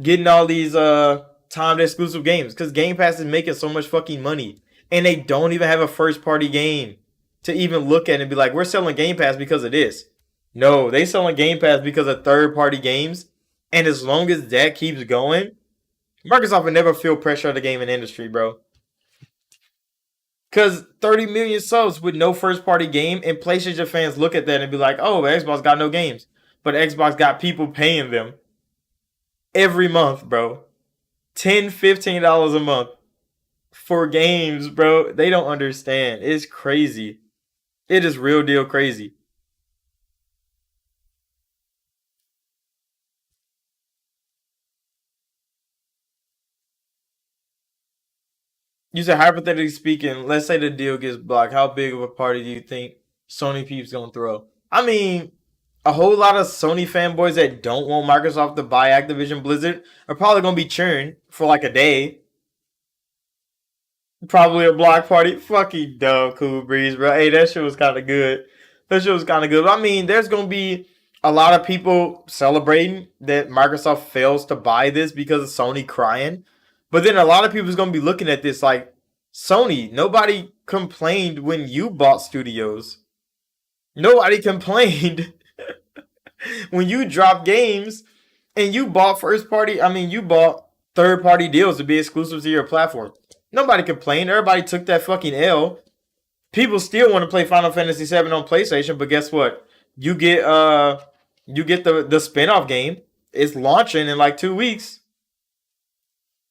Getting all these timed exclusive games. Because Game Pass is making so much fucking money. And they don't even have a first party game to even look at and be like, we're selling Game Pass because of this. No, they selling Game Pass because of third party games. And as long as that keeps going, Microsoft will never feel pressure of the gaming industry, bro. Because 30 million subs with no first party game, and PlayStation fans look at that and be like, oh, Xbox got no games. But Xbox got people paying them every month, bro. $10, $15 a month for games, bro. They don't understand. It's crazy. It is real deal crazy. You said, hypothetically speaking, let's say the deal gets blocked. How big of a party do you think Sony peeps gonna throw? I mean, a whole lot of Sony fanboys that don't want Microsoft to buy Activision Blizzard are probably gonna be churned for like a day. Probably a block party. Fucking dumb, Cool Breeze, bro. Hey, that shit was kind of good. That shit was kind of good. I mean, there's gonna be a lot of people celebrating that Microsoft fails to buy this because of Sony crying. But then a lot of people's gonna be looking at this like, Sony, nobody complained when you bought studios. Nobody complained when you dropped games and you bought first party. I mean, you bought third party deals to be exclusive to your platform. Nobody complained. Everybody took that fucking L. People still want to play Final Fantasy VII on PlayStation, but guess what? You get the spin-off game. It's launching in like 2 weeks.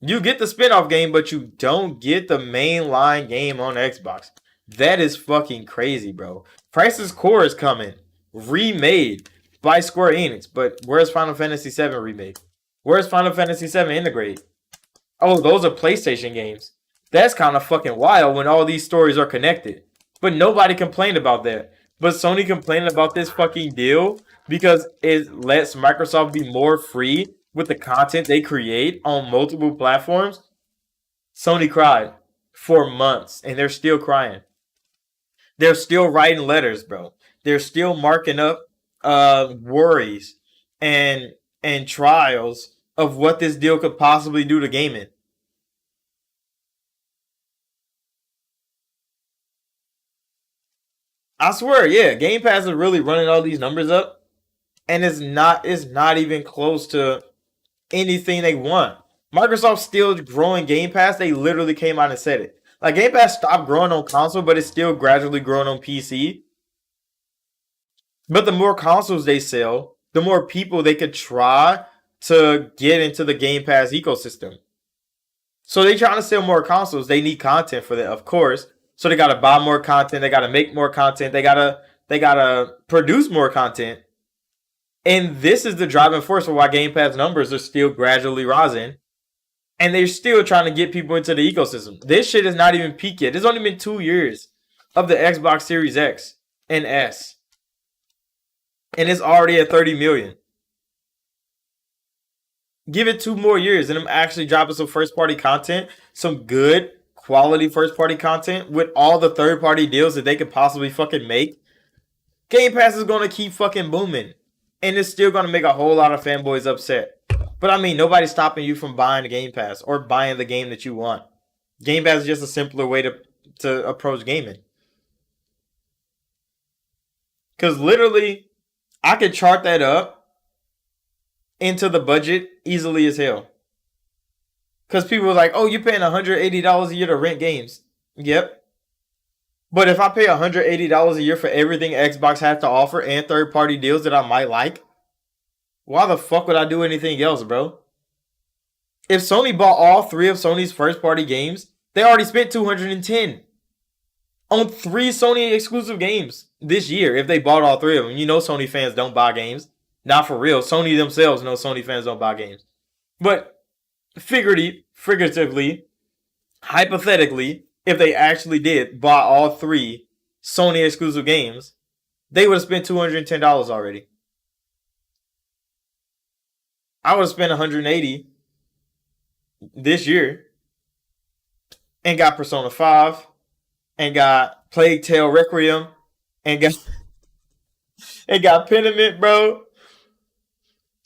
You get the spin-off game, but you don't get the mainline game on Xbox. That is fucking crazy, bro. Crisis Core is coming. Remade by Square Enix. But where's Final Fantasy VII Remake? Where's Final Fantasy VII Integrate? Oh, those are PlayStation games. That's kind of fucking wild when all these stories are connected. But nobody complained about that. But Sony complained about this fucking deal because it lets Microsoft be more free with the content they create on multiple platforms. Sony cried for months, and they're still crying. They're still writing letters, bro. They're still marking up worries and trials of what this deal could possibly do to gaming. I swear, yeah, Game Pass is really running all these numbers up, and it's not even close to anything they want. Microsoft's still growing Game Pass. They literally came out and said it. Like Game Pass stopped growing on console, but it's still gradually growing on PC. But the more consoles they sell, the more people they could try to get into the Game Pass ecosystem. So they trying to sell more consoles. They need content for that, of course. So they gotta buy more content. They gotta make more content. They gotta produce more content. And this is the driving force for why Game Pass numbers are still gradually rising. And they're still trying to get people into the ecosystem. This shit is not even peaked yet. It's only been 2 years of the Xbox Series X and S. And it's already at 30 million. Give it 2 more years and I'm actually dropping some first party content, some good quality first party content with all the third party deals that they could possibly fucking make. Game Pass is gonna keep fucking booming. And it's still gonna make a whole lot of fanboys upset. But I mean, nobody's stopping you from buying the Game Pass or buying the game that you want. Game Pass is just a simpler way to approach gaming. Because literally, I could chart that up into the budget easily as hell. Because people are like, oh, you're paying $180 a year to rent games. Yep. But if I pay $180 a year for everything Xbox has to offer and third party deals that I might like, why the fuck would I do anything else, bro? If Sony bought all three of Sony's first party games, they already spent 210 on three Sony exclusive games this year. If they bought all three of them, you know Sony fans don't buy games. Not for real. Sony themselves know Sony fans don't buy games. But figuratively, hypothetically, if they actually did buy all three Sony exclusive games, they would have spent $210 already. I would have spent 180 this year and got Persona 5 and got Plague Tale Requiem and got Pentiment, bro,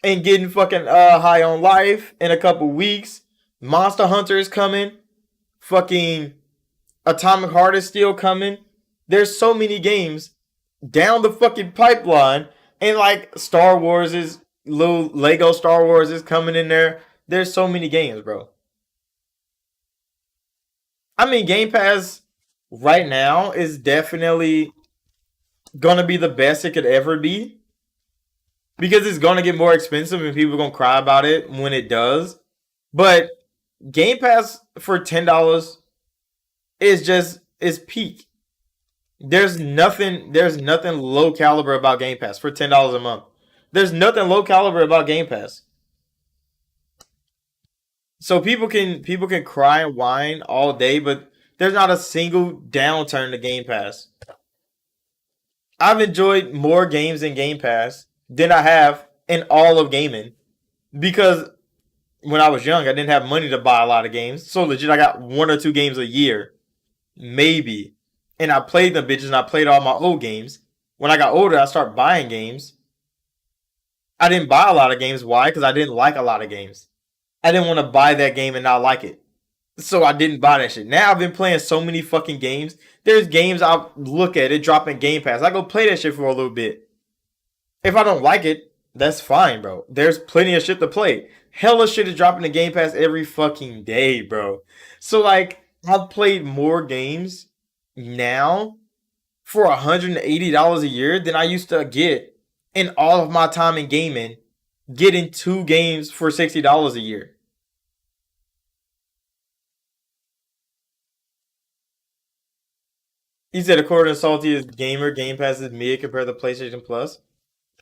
and getting fucking High on Life in a couple weeks. Monster Hunter is coming. Fucking Atomic Heart is still coming. There's so many games down the fucking pipeline, and like Star Wars is little Lego Star Wars is coming in there. There's so many games, bro. I mean, Game Pass right now is definitely gonna be the best it could ever be because it's gonna get more expensive and people are gonna cry about it when it does. But Game Pass for $10 is peak. There's nothing low caliber about Game Pass for $10 a month. There's nothing low caliber about Game Pass. So people can cry and whine all day, but there's not a single downturn to Game Pass. I've enjoyed more games in Game Pass than I have in all of gaming because when I was young, I didn't have money to buy a lot of games. So legit, I got one or two games a year, maybe, and I played them bitches and I played all my old games. When I got older, I started buying games. I didn't buy a lot of games. Why? Because I didn't like a lot of games. I didn't want to buy that game and not like it. So I didn't buy that shit. Now I've been playing so many fucking games. There's games I look at it dropping Game Pass. I go play that shit for a little bit. If I don't like it, that's fine, bro. There's plenty of shit to play. Hella shit is dropping the Game Pass every fucking day, bro. So like I've played more games now for $180 a year than I used to get in all of my time in gaming, getting two games for $60 a year. He said, according to Salty is Gamer, Game Pass is mid compared to PlayStation Plus.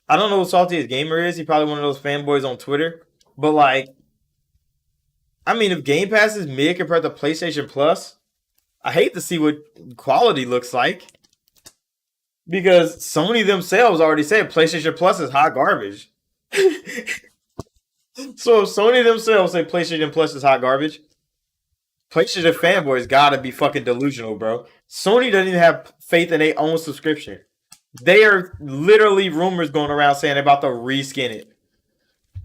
I don't know who Salty is Gamer is. He probably one of those fanboys on Twitter. But like, I mean, if Game Pass is mid compared to PlayStation Plus, I hate to see what quality looks like because Sony themselves already said PlayStation Plus is hot garbage. So if Sony themselves say PlayStation Plus is hot garbage, PlayStation fanboys gotta be fucking delusional, bro. Sony doesn't even have faith in their own subscription. They are literally rumors going around saying they're about to reskin it.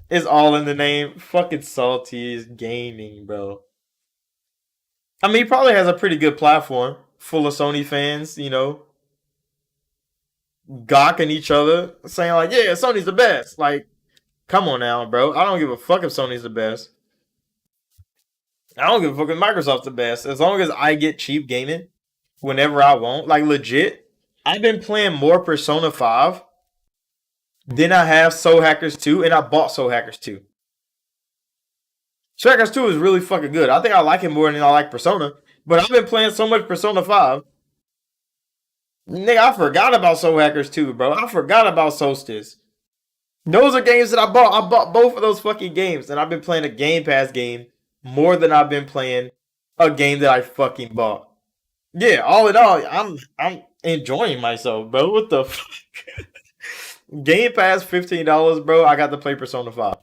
It's all in the name. Fucking Salty is gaming, bro. I mean, he probably has a pretty good platform full of Sony fans, gawking each other, saying like, "Yeah, Sony's the best." Like, come on now, bro. I don't give a fuck if Sony's the best. I don't give a fuck if Microsoft's the best. As long as I get cheap gaming whenever I want, like legit. I've been playing more Persona 5 than I have Soul Hackers 2, and I bought Soul Hackers 2. Soul Hackers 2 is really fucking good. I think I like it more than I like Persona. But I've been playing so much Persona 5. Nigga, I forgot about Soul Hackers 2, bro. I forgot about Solstice. Those are games that I bought. I bought both of those fucking games, and I've been playing a Game Pass game more than I've been playing a game that I fucking bought. Yeah, all in all, I'm enjoying myself, bro. What the fuck? Game Pass $15, bro. I got to play Persona 5.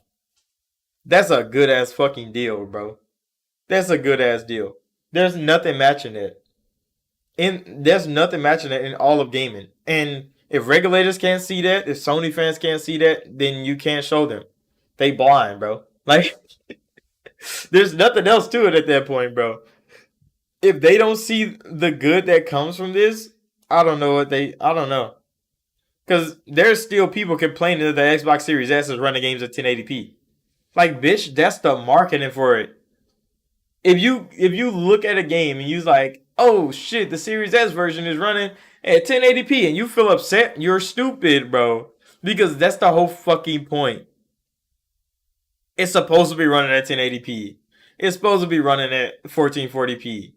That's a good ass fucking deal, bro. That's a good ass deal. There's nothing matching it. There's nothing matching it in all of gaming. And if regulators can't see that, if Sony fans can't see that, then you can't show them. They blind, bro. Like there's nothing else to it at that point, bro. If they don't see the good that comes from this, I don't know. Because there's still people complaining that the Xbox Series S is running games at 1080p. Like, bitch, that's the marketing for it. If you look at a game and you're like, oh shit, the Series S version is running at 1080p and you feel upset, you're stupid, bro. Because that's the whole fucking point. It's supposed to be running at 1080p. It's supposed to be running at 1440p.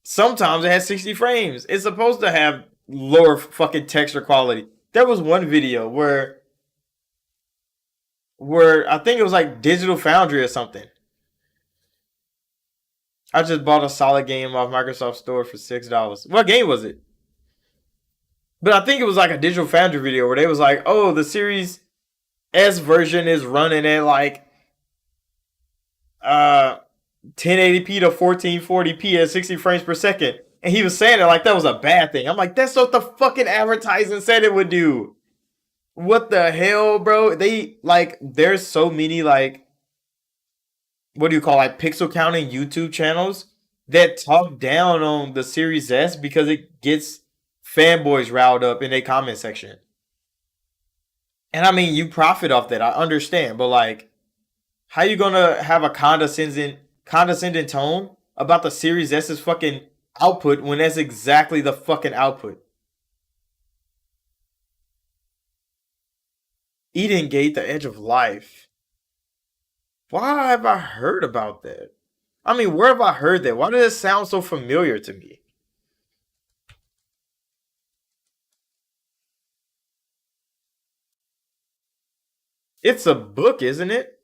Sometimes it has 60 frames. It's supposed to have lower fucking texture quality. There was one video where I think it was like Digital Foundry or something. I just bought a solid game off Microsoft Store for $6. What game was it? But I think it was like a Digital Foundry video where they was like, "Oh, the Series S version is running at like uh 1080p to 1440p at 60 frames per second," and he was saying it like that was a bad thing. I'm like, that's what the fucking advertising said it would do. What the hell, bro? They like, there's so many like, what do you call, like pixel counting YouTube channels that talk down on the Series S because it gets fanboys riled up in their comment section. And I mean, you profit off that. I understand, but like, how you gonna have a condescending tone about the Series S's fucking output when that's exactly the fucking output? Eden Gate, the Edge of Life. Why have I heard about that? I mean, where have I heard that? Why does it sound so familiar to me? It's a book, isn't it?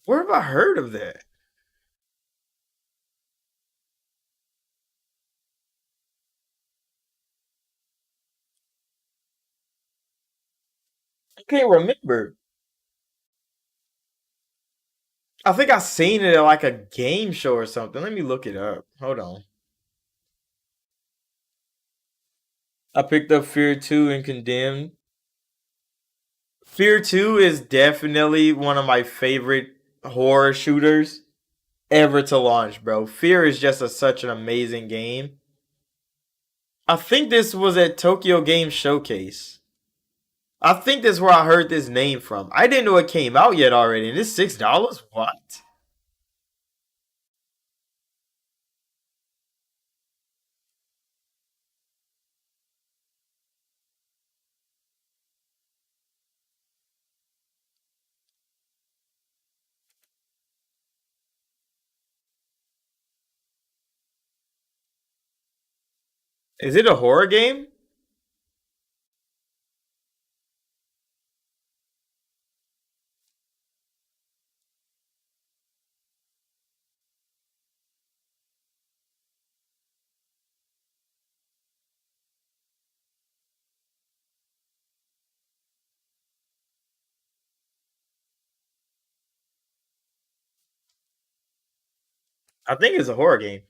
Where have I heard of that? I can't remember. I think I seen it at like a game show or something. Let me look it up. Hold on. I picked up Fear 2 and Condemned. Fear 2 is definitely one of my favorite horror shooters ever to launch, bro. Fear is just such an amazing game. I think this was at Tokyo Game Showcase. I think that's where I heard this name from. I didn't know it came out yet already. And it's $6? What? Is it a horror game? I think it's a horror game.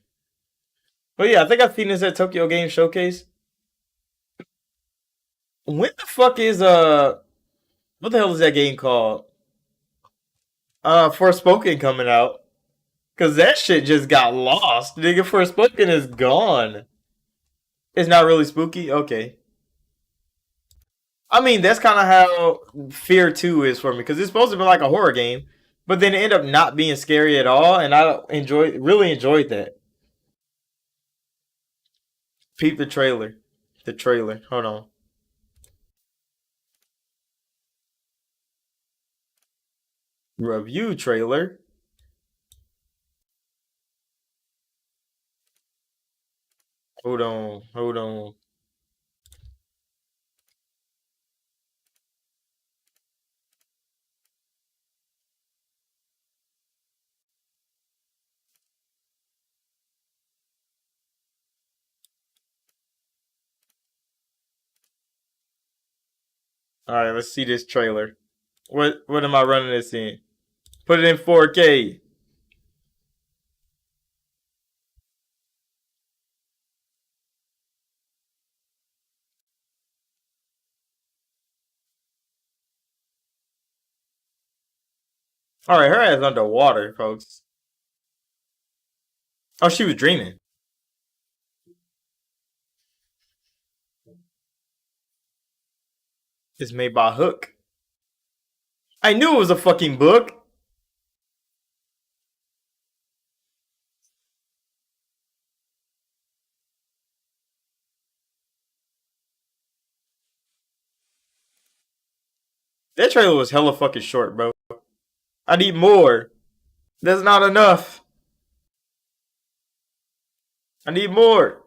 But yeah, I think I've seen this at Tokyo Game Showcase. When the fuck is what the hell is that game called? Forspoken coming out. Cause that shit just got lost. Nigga, Forspoken is gone. It's not really spooky? Okay. I mean, that's kind of how Fear 2 is for me. Cause it's supposed to be like a horror game. But then it ended up not being scary at all. And I really enjoyed that. Peep the trailer. The trailer. Hold on. Review trailer. Hold on. Hold on. All right, let's see this trailer. What am I running this in? Put it in 4K. All right, her ass underwater, folks. Oh, she was dreaming. It's made by Hook. I knew it was a fucking book. That trailer was hella fucking short, bro. I need more. That's not enough. I need more.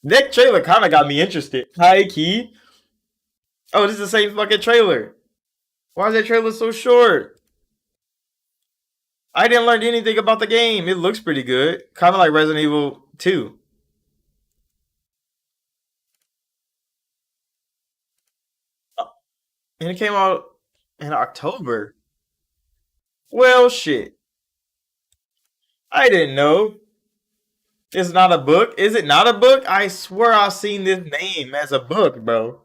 That trailer kind of got me interested. High key. Oh, this is the same fucking trailer. Why is that trailer so short? I didn't learn anything about the game. It looks pretty good, kind of like Resident Evil 2, and it came out in October. Well, shit, I didn't know. It's not a book. Is it not a book? I swear I've seen this name as a book, bro.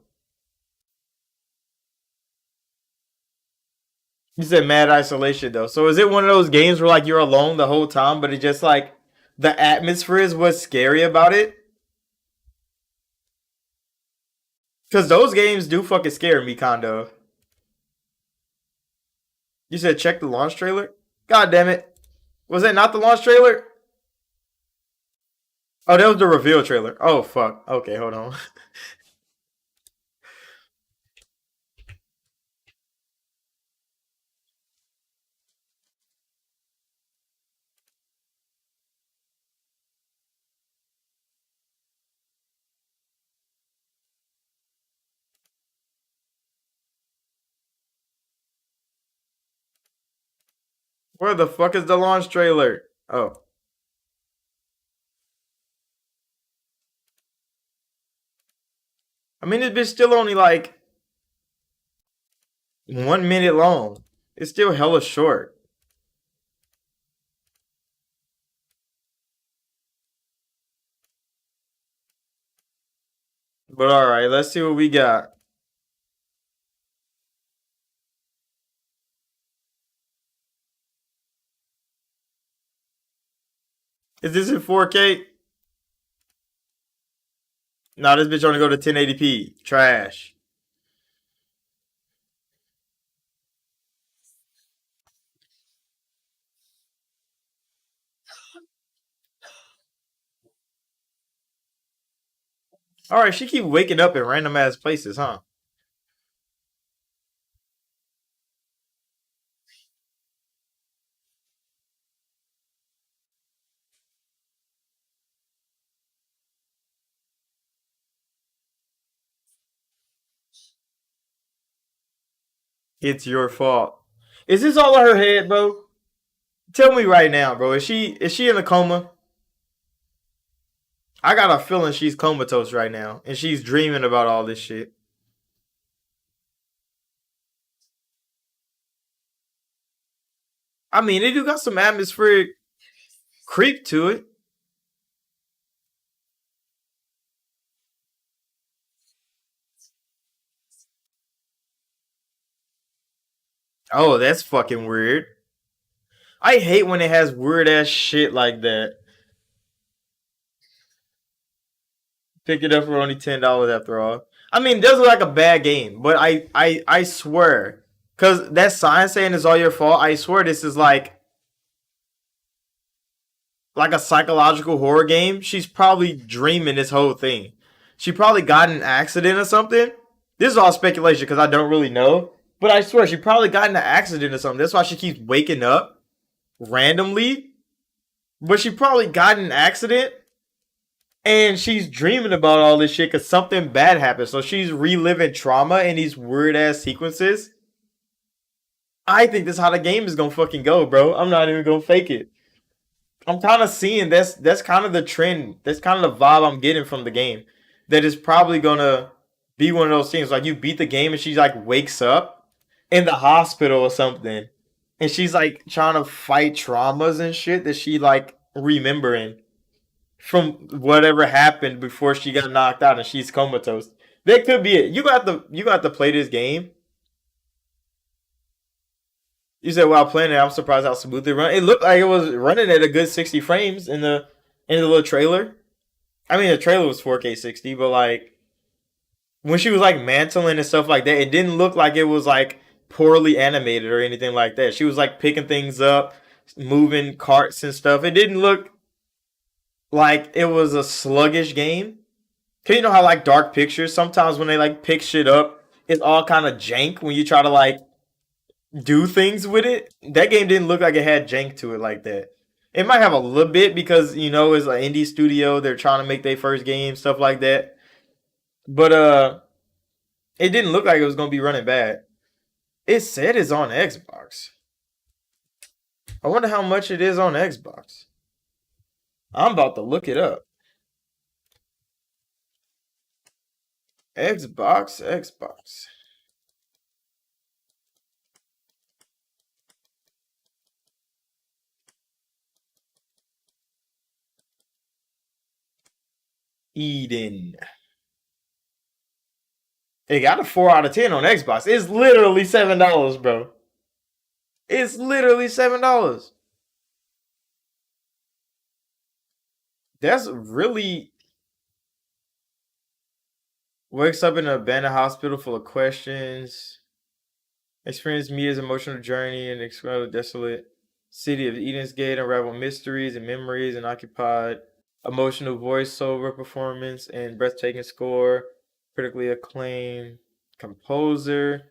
You said Mad Isolation though. So is it one of those games where like you're alone the whole time, but it just like the atmosphere is what's scary about it? Because those games do fucking scare me, kind of. You said check the launch trailer. God damn it! Was that not the launch trailer? Oh, that was the reveal trailer. Oh fuck. Okay, hold on. Where the fuck is the launch trailer? Oh, I mean this bitch still only like 1 minute long. It's still hella short. But all right, let's see what we got. Is this in 4K? Nah, this bitch only go to 1080p. Trash. All right, she keep waking up in random ass places, huh? It's your fault. Is this all in her head, bro? Tell me right now, bro. Is she in a coma? I got a feeling she's comatose right now, and she's dreaming about all this shit. I mean, they do got some atmospheric creep to it. Oh, that's fucking weird. I hate when it has weird ass shit like that. Pick it up for only $10 after all. I mean, it doesn't look like a bad game, but I swear, cause that sign saying it's all your fault. I swear this is like a psychological horror game. She's probably dreaming this whole thing. She probably got in an accident or something. This is all speculation because I don't really know. But I swear she probably got in an accident or something. That's why she keeps waking up randomly. But she probably got in an accident and she's dreaming about all this shit because something bad happened. So she's reliving trauma in these weird ass sequences. I think this is how the game is gonna fucking go, bro. I'm not even gonna fake it. I'm kind of seeing that's kind of the trend. That's kind of the vibe I'm getting from the game. That is probably gonna be one of those things like you beat the game and she like wakes up in the hospital or something, and she's like trying to fight traumas and shit that she like remembering from whatever happened before she got knocked out and she's comatose. That could be it. You got to play this game. You said while playing it, I'm surprised how smooth it run. It looked like it was running at a good 60 frames in the little trailer. I mean, the trailer was 4K 60, but like when she was like mantling and stuff like that, it didn't look like it was like poorly animated or anything like that. She was like picking things up, moving carts and stuff. It didn't look like it was a sluggish game. Cause you know how like Dark Pictures sometimes when they like pick shit up, it's all kind of jank when you try to like do things with it. That game didn't look like it had jank to it like that. It might have a little bit because you know it's an indie studio. They're trying to make their first game, stuff like that. But it didn't look like it was gonna be running bad. It said it's on Xbox. I wonder how much it is on Xbox. I'm about to look it up. Xbox. Eden. It got a 4 out of 10 on Xbox. It's literally $7, bro. It's literally $7. That's really wakes up in an abandoned hospital full of questions. Experience Mia's emotional journey in the incredibly desolate city of Eden's Gate, unravel mysteries and memories and occupied emotional voiceover performance and breathtaking score, critically acclaimed composer.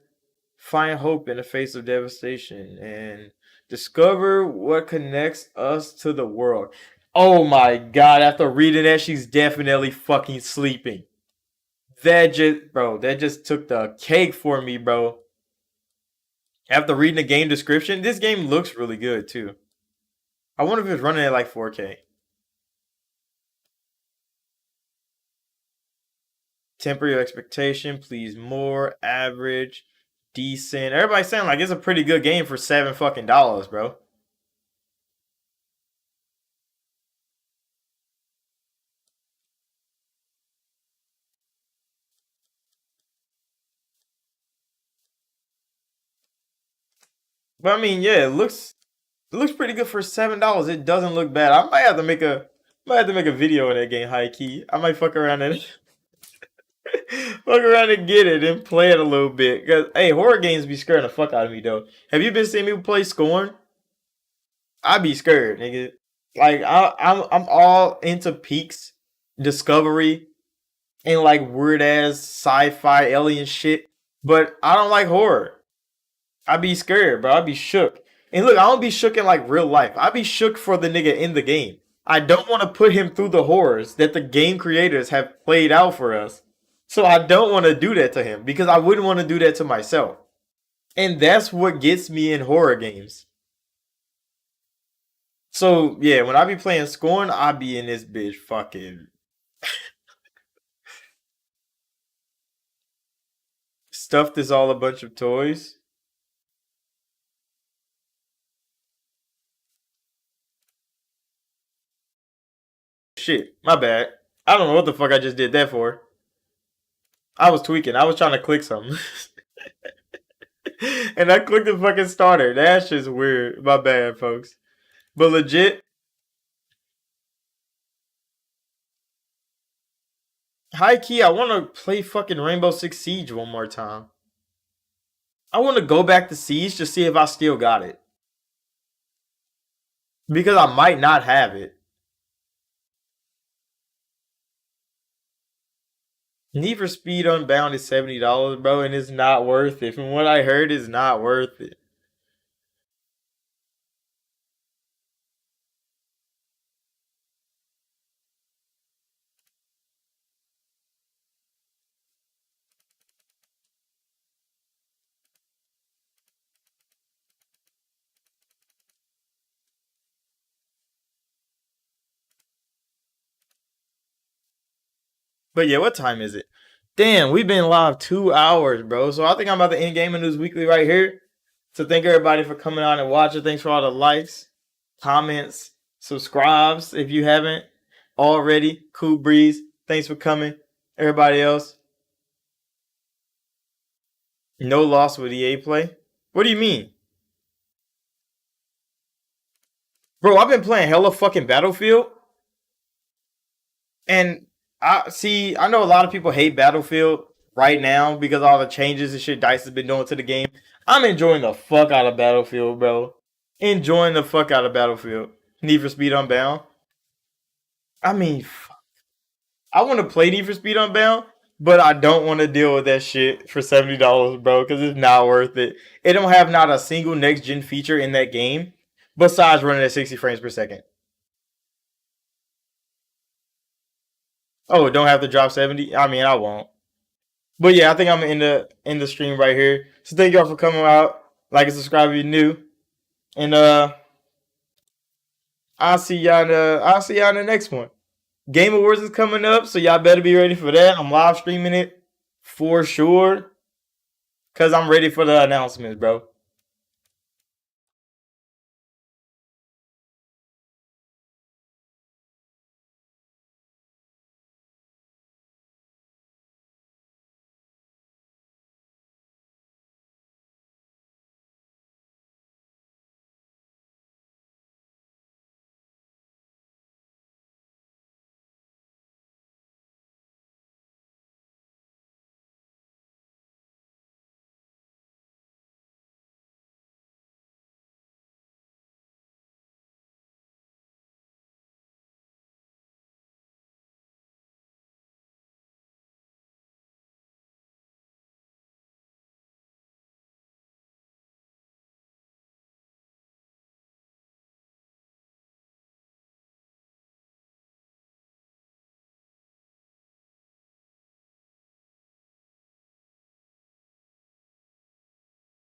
Find hope in the face of devastation and discover what connects us to the world. Oh my god, after reading that, she's definitely fucking sleeping. That just took the cake for me, bro. After reading the game description, this game looks really good too. I wonder if it's running at like 4K. Temper your expectation, please more, average, decent. Everybody's saying like it's a pretty good game for $7 fucking dollars, bro. But I mean, yeah, it looks pretty good for $7. It doesn't look bad. I might have to make a video in that game, high key. I might fuck around and fuck around and get it and play it a little bit. Cause hey, horror games be scaring the fuck out of me though. Have you been seeing me play Scorn? I be scared, nigga. Like I'm all into peaks, discovery, and like weird ass sci-fi alien shit. But I don't like horror. I be scared, bro. I be shook. And look, I don't be shook in like real life. I be shook for the nigga in the game. I don't want to put him through the horrors that the game creators have played out for us. So I don't want to do that to him because I wouldn't want to do that to myself. And that's what gets me in horror games. So yeah, when I be playing Scorn, I be in this bitch fucking stuffed is all a bunch of toys. Shit, my bad. I don't know what the fuck I just did that for. I was tweaking. I was trying to click something. And I clicked the fucking starter. That's just weird. My bad, folks. But legit, high key, I want to play fucking Rainbow Six Siege one more time. I want to go back to Siege to see if I still got it. Because I might not have it. Need for Speed Unbound is $70, bro, and it's not worth it. From what I heard, it's not worth it. But yeah, what time is it? Damn, we've been live 2 hours, bro. So I think I'm about to end Gaming News Weekly right here. So thank everybody for coming out and watching. Thanks for all the likes, comments, subscribes if you haven't already. Cool Breeze, thanks for coming. Everybody else, no loss with EA Play. What do you mean? Bro, I've been playing hella fucking Battlefield. And I know a lot of people hate Battlefield right now because all the changes and shit DICE has been doing to the game. I'm enjoying the fuck out of Battlefield, bro. Enjoying the fuck out of Battlefield. Need for Speed Unbound. I mean, I want to play Need for Speed Unbound, but I don't want to deal with that shit for $70, bro, because it's not worth it. It don't have not a single next gen feature in that game besides running at 60 frames per second. Oh, don't have to drop 70? I mean, I won't. But yeah, I think I'm in the stream right here. So thank y'all for coming out. Like and subscribe if you're new. And I'll see y'all in the next one. Game Awards is coming up, so y'all better be ready for that. I'm live streaming it for sure. Cause I'm ready for the announcements, bro.